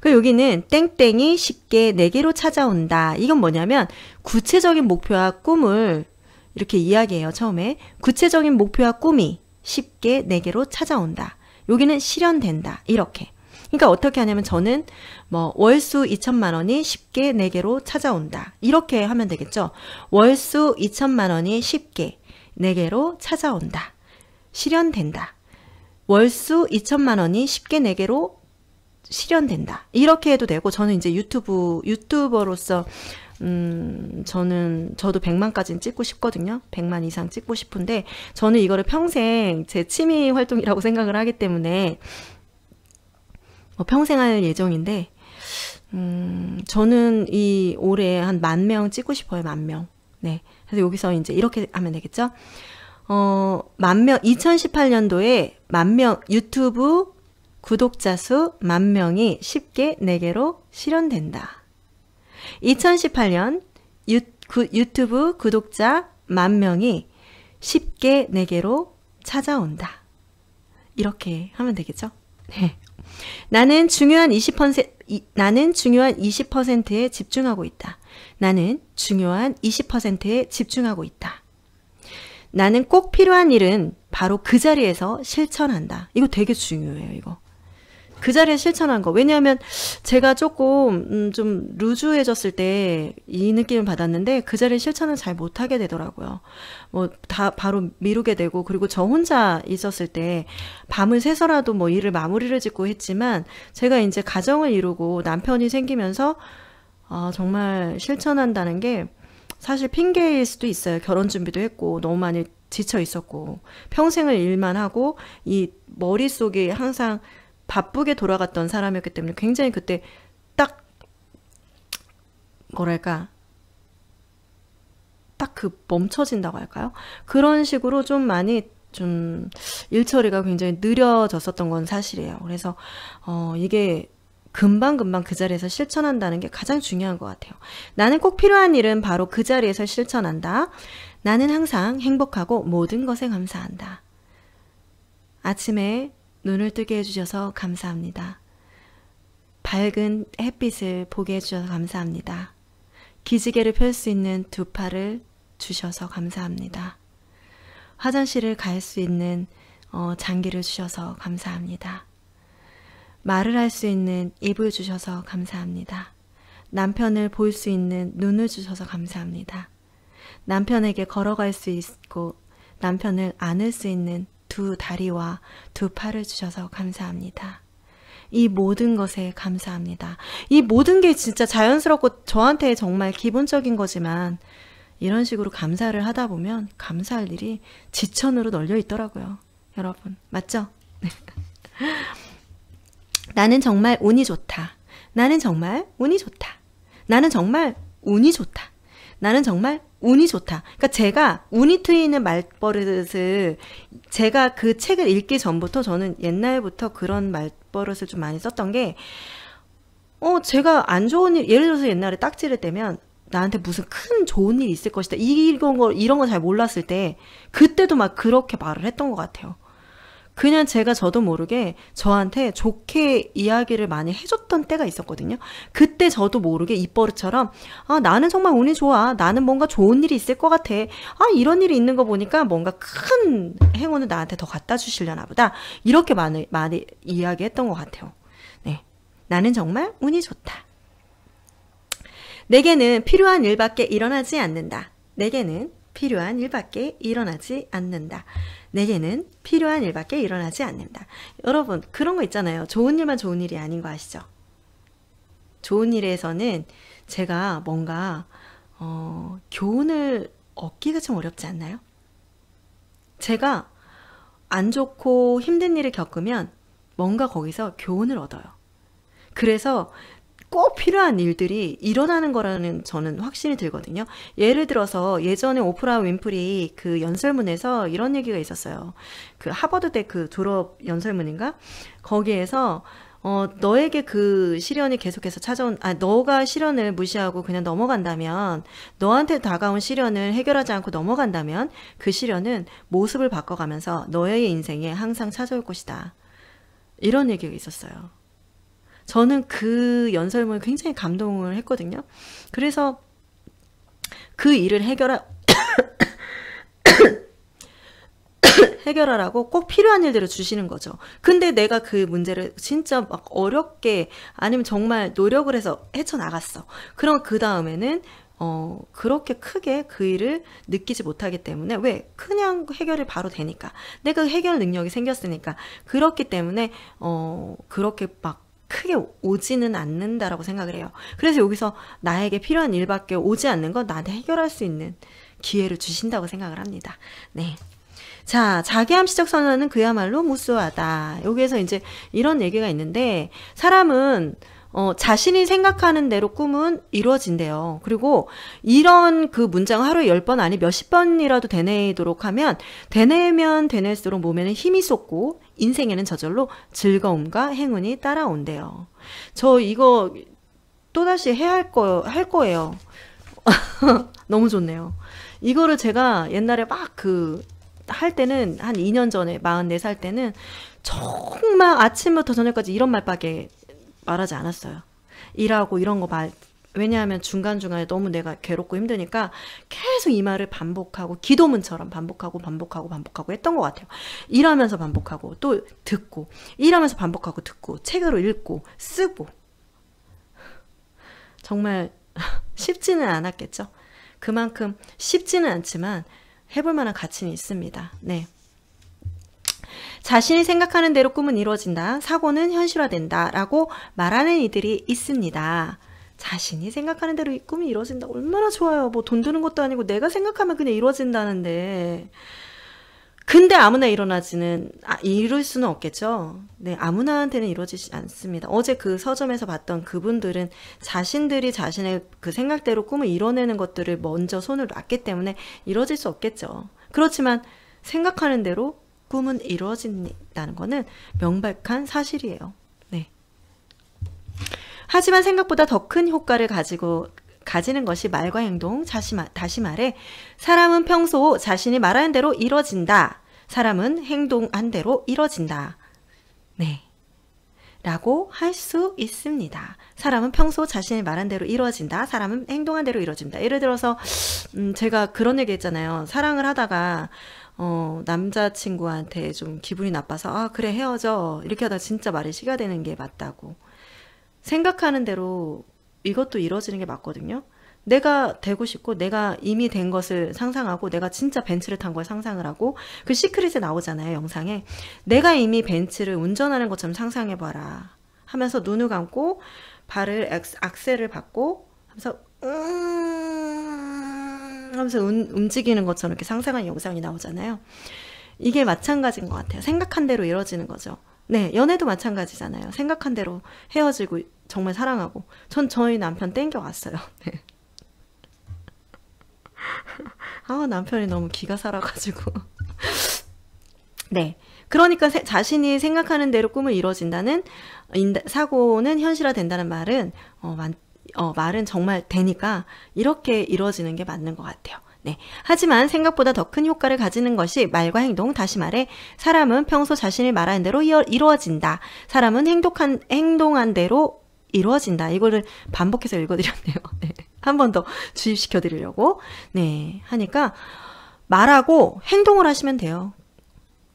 그 여기는 땡땡이 쉽게 내게로 찾아온다. 이건 뭐냐면 구체적인 목표와 꿈을 이렇게 이야기해요. 처음에 구체적인 목표와 꿈이 쉽게 내게로 찾아온다. 여기는 실현된다. 이렇게. 그러니까 어떻게 하냐면 저는 뭐 월수 2천만 원이 쉽게 내게로 찾아온다. 이렇게 하면 되겠죠. 월수 2천만 원이 쉽게 내게로 찾아온다. 실현된다. 월수 2천만 원이 쉽게 내게로 실현된다. 이렇게 해도 되고 저는 이제 유튜버로서 저도 100만까지는 찍고 싶거든요. 100만 이상 찍고 싶은데 저는 이거를 평생 제 취미 활동이라고 생각을 하기 때문에 평생 할 예정인데 저는 이 올해 한 10,000명 찍고 싶어요. 10,000명. 네. 그래서 여기서 이제 이렇게 하면 되겠죠. 10,000명 2018년도에 10,000명 유튜브 구독자 수 10,000명이 쉽게 내게로 실현된다. 2018년 유튜브 구독자 10,000명이 쉽게 내게로 찾아온다. 이렇게 하면 되겠죠. 네. 나는 중요한 20%에 집중하고 있다. 나는 중요한 20%에 집중하고 있다. 나는 꼭 필요한 일은 바로 그 자리에서 실천한다. 이거 되게 중요해요, 이거. 그 자리에 실천한 거. 왜냐하면 제가 조금 좀 루즈해졌을 때 이 느낌을 받았는데 그 자리에 실천을 잘 못하게 되더라고요. 뭐 다 바로 미루게 되고 그리고 저 혼자 있었을 때 밤을 새서라도 뭐 일을 마무리를 짓고 했지만 제가 이제 가정을 이루고 남편이 생기면서 정말 실천한다는 게 사실 핑계일 수도 있어요. 결혼 준비도 했고 너무 많이 지쳐 있었고 평생을 일만 하고 이 머릿속이 항상 바쁘게 돌아갔던 사람이었기 때문에 굉장히 그때 딱 뭐랄까 딱 그 멈춰진다고 할까요? 그런 식으로 좀 많이 좀 일처리가 굉장히 느려졌었던 건 사실이에요. 그래서 이게 금방금방 그 자리에서 실천한다는 게 가장 중요한 것 같아요. 나는 꼭 필요한 일은 바로 그 자리에서 실천한다. 나는 항상 행복하고 모든 것에 감사한다. 아침에 눈을 뜨게 해주셔서 감사합니다. 밝은 햇빛을 보게 해주셔서 감사합니다. 기지개를 펼 수 있는 두 팔을 주셔서 감사합니다. 화장실을 갈 수 있는 장기를 주셔서 감사합니다. 말을 할 수 있는 입을 주셔서 감사합니다. 남편을 볼 수 있는 눈을 주셔서 감사합니다. 남편에게 걸어갈 수 있고 남편을 안을 수 있는 두 다리와 두 팔을 주셔서 감사합니다. 이 모든 것에 감사합니다. 이 모든 게 진짜 자연스럽고 저한테 정말 기본적인 거지만 이런 식으로 감사를 하다 보면 감사할 일이 지천으로 널려 있더라고요. 여러분 맞죠? 나는 정말 운이 좋다. 나는 정말 운이 좋다. 나는 정말 운이 좋다. 나는 정말 운이 좋다. 그러니까 제가 운이 트이는 말버릇을 제가 그 책을 읽기 전부터 저는 옛날부터 그런 말버릇을 좀 많이 썼던 게 제가 안 좋은 일 예를 들어서 옛날에 딱지를 떼면 나한테 무슨 큰 좋은 일이 있을 것이다. 이런 거 잘 몰랐을 때 그때도 막 그렇게 말을 했던 것 같아요. 그냥 제가 저도 모르게 저한테 좋게 이야기를 많이 해줬던 때가 있었거든요. 그때 저도 모르게 입버릇처럼 나는 정말 운이 좋아. 나는 뭔가 좋은 일이 있을 것 같아. 이런 일이 있는 거 보니까 뭔가 큰 행운을 나한테 더 갖다 주시려나 보다. 이렇게 많이 이야기했던 것 같아요. 네, 나는 정말 운이 좋다. 내게는 필요한 일밖에 일어나지 않는다. 내게는 필요한 일밖에 일어나지 않는다. 내게는 필요한 일밖에 일어나지 않는다. 여러분 그런 거 있잖아요. 좋은 일만 좋은 일이 아닌 거 아시죠? 좋은 일에서는 제가 뭔가 교훈을 얻기가 좀 어렵지 않나요? 제가 안 좋고 힘든 일을 겪으면 뭔가 거기서 교훈을 얻어요. 그래서 꼭 필요한 일들이 일어나는 거라는 저는 확신이 들거든요. 예를 들어서 예전에 오프라 윈프리 그 연설문에서 이런 얘기가 있었어요. 그 하버드대 그 졸업 연설문인가? 거기에서 너에게 그 시련이 계속해서 찾아온 너가 시련을 무시하고 그냥 넘어간다면 너한테 다가온 시련을 해결하지 않고 넘어간다면 그 시련은 모습을 바꿔가면서 너의 인생에 항상 찾아올 것이다. 이런 얘기가 있었어요. 저는 그 연설문을 굉장히 감동을 했거든요. 그래서 그 일을 해결하라고 꼭 필요한 일들을 주시는 거죠. 근데 내가 그 문제를 진짜 막 어렵게 아니면 정말 노력을 해서 헤쳐나갔어. 그럼 그 다음에는 그렇게 크게 그 일을 느끼지 못하기 때문에 왜? 그냥 해결이 바로 되니까. 내가 해결 능력이 생겼으니까. 그렇기 때문에 그렇게 막 크게 오지는 않는다라고 생각을 해요. 그래서 여기서 나에게 필요한 일밖에 오지 않는 건 나한테 해결할 수 있는 기회를 주신다고 생각을 합니다. 네. 자, 자기암시적 선언은 그야말로 무수하다. 여기에서 이제 이런 얘기가 있는데 사람은 자신이 생각하는 대로 꿈은 이루어진대요. 그리고 이런 그 문장 하루에 10번 아니 몇십 번이라도 되뇌도록 하면 되뇌면 되뇌일수록 몸에는 힘이 솟고 인생에는 저절로 즐거움과 행운이 따라온대요. 저 이거 또다시 할 거예요. 너무 좋네요. 이거를 제가 옛날에 막 할 때는 한 2년 전에 44살 때는 정말 아침부터 저녁까지 이런 말밖에 말하지 않았어요. 일하고 이런 거 왜냐하면 중간중간에 너무 내가 괴롭고 힘드니까 계속 이 말을 반복하고 기도문처럼 반복하고 했던 것 같아요. 일하면서 반복하고 또 듣고 일하면서 반복하고 듣고 책으로 읽고 쓰고 정말 쉽지는 않았겠죠. 그만큼 쉽지는 않지만 해볼 만한 가치는 있습니다. 네. 자신이 생각하는 대로 꿈은 이루어진다. 사고는 현실화된다. 라고 말하는 이들이 있습니다. 자신이 생각하는 대로 이 꿈이 이루어진다. 얼마나 좋아요. 뭐 돈 드는 것도 아니고 내가 생각하면 그냥 이루어진다는데. 근데 아무나 이룰 수는 없겠죠. 네, 아무나한테는 이루어지지 않습니다. 어제 그 서점에서 봤던 그분들은 자신들이 자신의 그 생각대로 꿈을 이뤄내는 것들을 먼저 손을 놨기 때문에 이루어질 수 없겠죠. 그렇지만 생각하는 대로 꿈은 이루어진다는 거는 명백한 사실이에요. 네. 하지만 생각보다 더 큰 효과를 가지는 것이 말과 행동, 다시 말해 사람은 평소 자신이 말하는 대로 이뤄진다. 사람은 행동한 대로 이뤄진다. 네. 라고 할 수 있습니다. 사람은 평소 자신이 말한 대로 이루어진다. 사람은 행동한 대로 이루어진다. 예를 들어서 제가 그런 얘기 했잖아요. 사랑을 하다가 남자친구한테 좀 기분이 나빠서 아 그래 헤어져 이렇게 하다가 진짜 말이 시가 되는 게 맞다고. 생각하는 대로 이것도 이루어지는 게 맞거든요. 내가 되고 싶고 내가 이미 된 것을 상상하고 내가 진짜 벤츠를 탄 걸 상상을 하고 그 시크릿에 나오잖아요. 영상에. 내가 이미 벤츠를 운전하는 것처럼 상상해봐라 하면서 눈을 감고 발을 악셀을 밟고 하면서 움직이는 것처럼 이렇게 상상한 영상이 나오잖아요. 이게 마찬가지인 것 같아요. 생각한 대로 이루어지는 거죠. 네, 연애도 마찬가지잖아요. 생각한 대로 헤어지고 정말 사랑하고 전 저희 남편 땡겨왔어요. 네. 남편이 너무 기가 살아가지고 네, 그러니까 자신이 생각하는 대로 꿈을 이루어진다는 사고는 현실화된다는 말은 말은 정말 되니까 이렇게 이루어지는 게 맞는 것 같아요. 네. 하지만 생각보다 더 큰 효과를 가지는 것이 말과 행동, 다시 말해 사람은 평소 자신이 말하는 대로 이루어진다. 사람은 행동한 대로 이루어진다. 이거를 반복해서 읽어드렸네요. 네. 한 번 더 주입시켜 드리려고. 네. 하니까 말하고 행동을 하시면 돼요.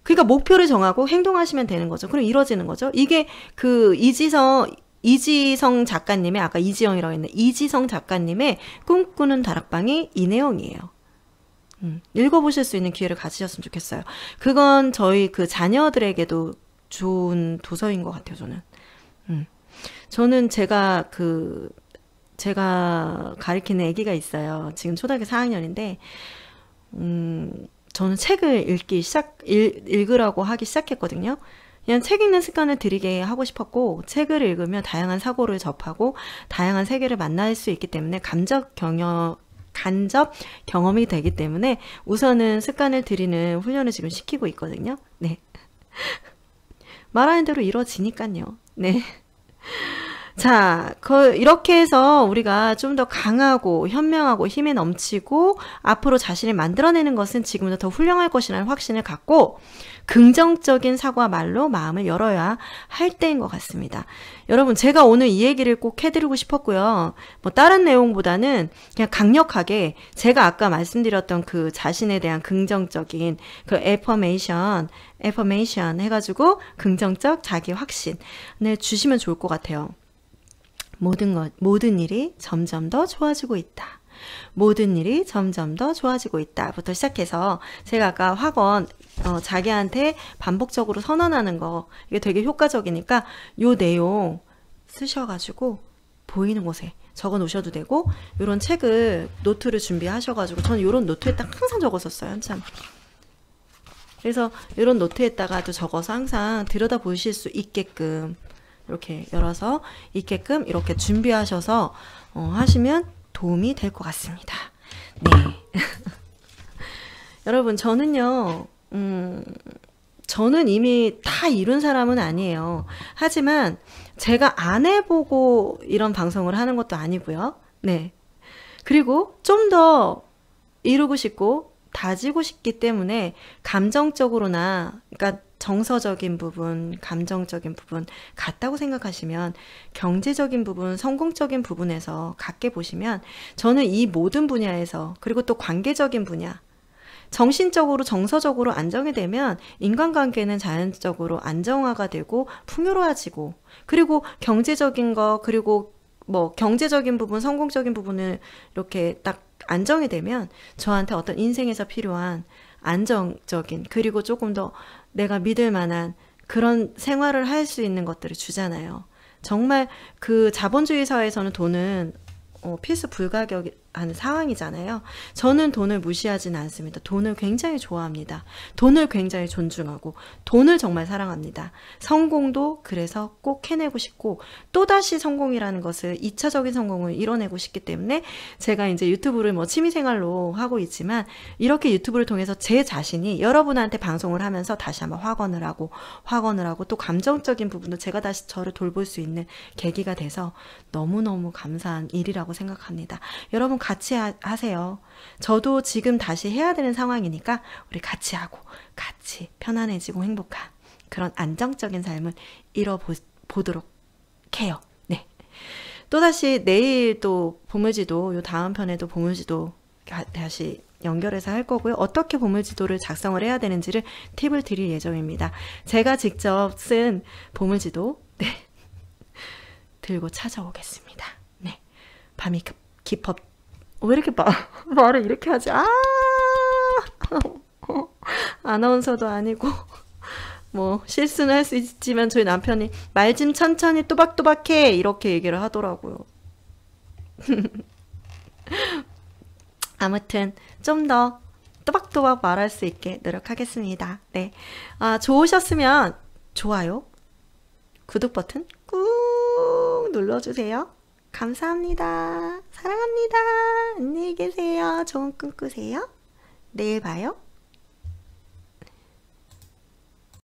그러니까 목표를 정하고 행동하시면 되는 거죠. 그럼 이루어지는 거죠. 이게 그 이지성 작가님의 아까 이지영이라고 했는데 이지성 작가님의 꿈꾸는 다락방이 이 내용이에요. 읽어보실 수 있는 기회를 가지셨으면 좋겠어요. 그건 저희 그 자녀들에게도 좋은 도서인 것 같아요. 저는 제가 가리키는 아기가 있어요. 지금 초등학교 4학년인데 저는 책을 읽으라고 하기 시작했거든요. 그냥 책 읽는 습관을 들이게 하고 싶었고 책을 읽으면 다양한 사고를 접하고 다양한 세계를 만날 수 있기 때문에 간접 경험이 되기 때문에 우선은 습관을 들이는 훈련을 지금 시키고 있거든요. 네. 말하는 대로 이루어지니까요. 네. 자, 이렇게 해서 우리가 좀 더 강하고 현명하고 힘에 넘치고 앞으로 자신을 만들어내는 것은 지금보다 더 훌륭할 것이라는 확신을 갖고 긍정적인 사과 말로 마음을 열어야 할 때인 것 같습니다. 여러분, 제가 오늘 이 얘기를 꼭 해드리고 싶었고요. 뭐 다른 내용보다는 그냥 강력하게 제가 아까 말씀드렸던 그 자신에 대한 긍정적인 그 애퍼메이션 해가지고 긍정적 자기 확신을 주시면 좋을 것 같아요. 모든 일이 점점 더 좋아지고 있다. 모든 일이 점점 더 좋아지고 있다 부터 시작해서 제가 아까 학원 자기한테 반복적으로 선언하는 거 이게 되게 효과적이니까 요 내용 쓰셔가지고 보이는 곳에 적어 놓으셔도 되고, 요런 책을 노트를 준비하셔가지고 저는 요런 노트에다 항상 적었었어요. 한참. 그래서 이런 노트에다가도 적어서 항상 들여다 보실 수 있게끔 이렇게 열어서 있게끔 이렇게 준비하셔서 하시면 도움이 될 것 같습니다. 네. 여러분, 저는요, 저는 이미 다 이룬 사람은 아니에요. 하지만 제가 안 해보고 이런 방송을 하는 것도 아니고요. 네. 그리고 좀 더 이루고 싶고 다지고 싶기 때문에 감정적으로나, 그러니까 정서적인 부분, 감정적인 부분 같다고 생각하시면 경제적인 부분, 성공적인 부분에서 같게 보시면 저는 이 모든 분야에서, 그리고 또 관계적인 분야, 정신적으로 정서적으로 안정이 되면 인간관계는 자연적으로 안정화가 되고 풍요로워지고, 그리고 경제적인 거, 그리고 뭐 경제적인 부분, 성공적인 부분을 이렇게 딱 안정이 되면 저한테 어떤 인생에서 필요한 안정적인, 그리고 조금 더 내가 믿을 만한 그런 생활을 할 수 있는 것들을 주잖아요. 정말 그 자본주의 사회에서는 돈은 필수 불가결한 상황이잖아요. 저는 돈을 무시하지는 않습니다. 돈을 굉장히 좋아합니다. 돈을 굉장히 존중하고 돈을 정말 사랑합니다. 성공도 그래서 꼭 해내고 싶고, 또다시 성공이라는 것을 2차적인 성공을 이뤄내고 싶기 때문에 제가 이제 유튜브를 뭐 취미생활로 하고 있지만, 이렇게 유튜브를 통해서 제 자신이 여러분한테 방송을 하면서 다시 한번 확언을 하고 또 감정적인 부분도 제가 다시 저를 돌볼 수 있는 계기가 돼서 너무너무 감사한 일이라고 생각합니다. 여러분 같이 하세요. 저도 지금 다시 해야 되는 상황이니까 우리 같이 하고 같이 편안해지고 행복한 그런 안정적인 삶을 이뤄보도록 해요. 네. 또다시 내일 또 보물지도, 요 다음 편에도 보물지도 다시 연결해서 할 거고요. 어떻게 보물지도를 작성을 해야 되는지를 팁을 드릴 예정입니다. 제가 직접 쓴 보물지도 들고 찾아오겠습니다. 네. 밤이 깊어. 왜 이렇게 말을 이렇게 하지? 아나운서도 아니고 뭐 실수는 할 수 있지만 저희 남편이 말 좀 천천히 또박또박해 이렇게 얘기를 하더라고요. 아무튼 좀 더 또박또박 말할 수 있게 노력하겠습니다. 네. 좋으셨으면 좋아요, 구독 버튼 꾹 눌러주세요. 감사합니다. 사랑합니다. 안녕히 계세요. 좋은 꿈 꾸세요. 내일 봐요.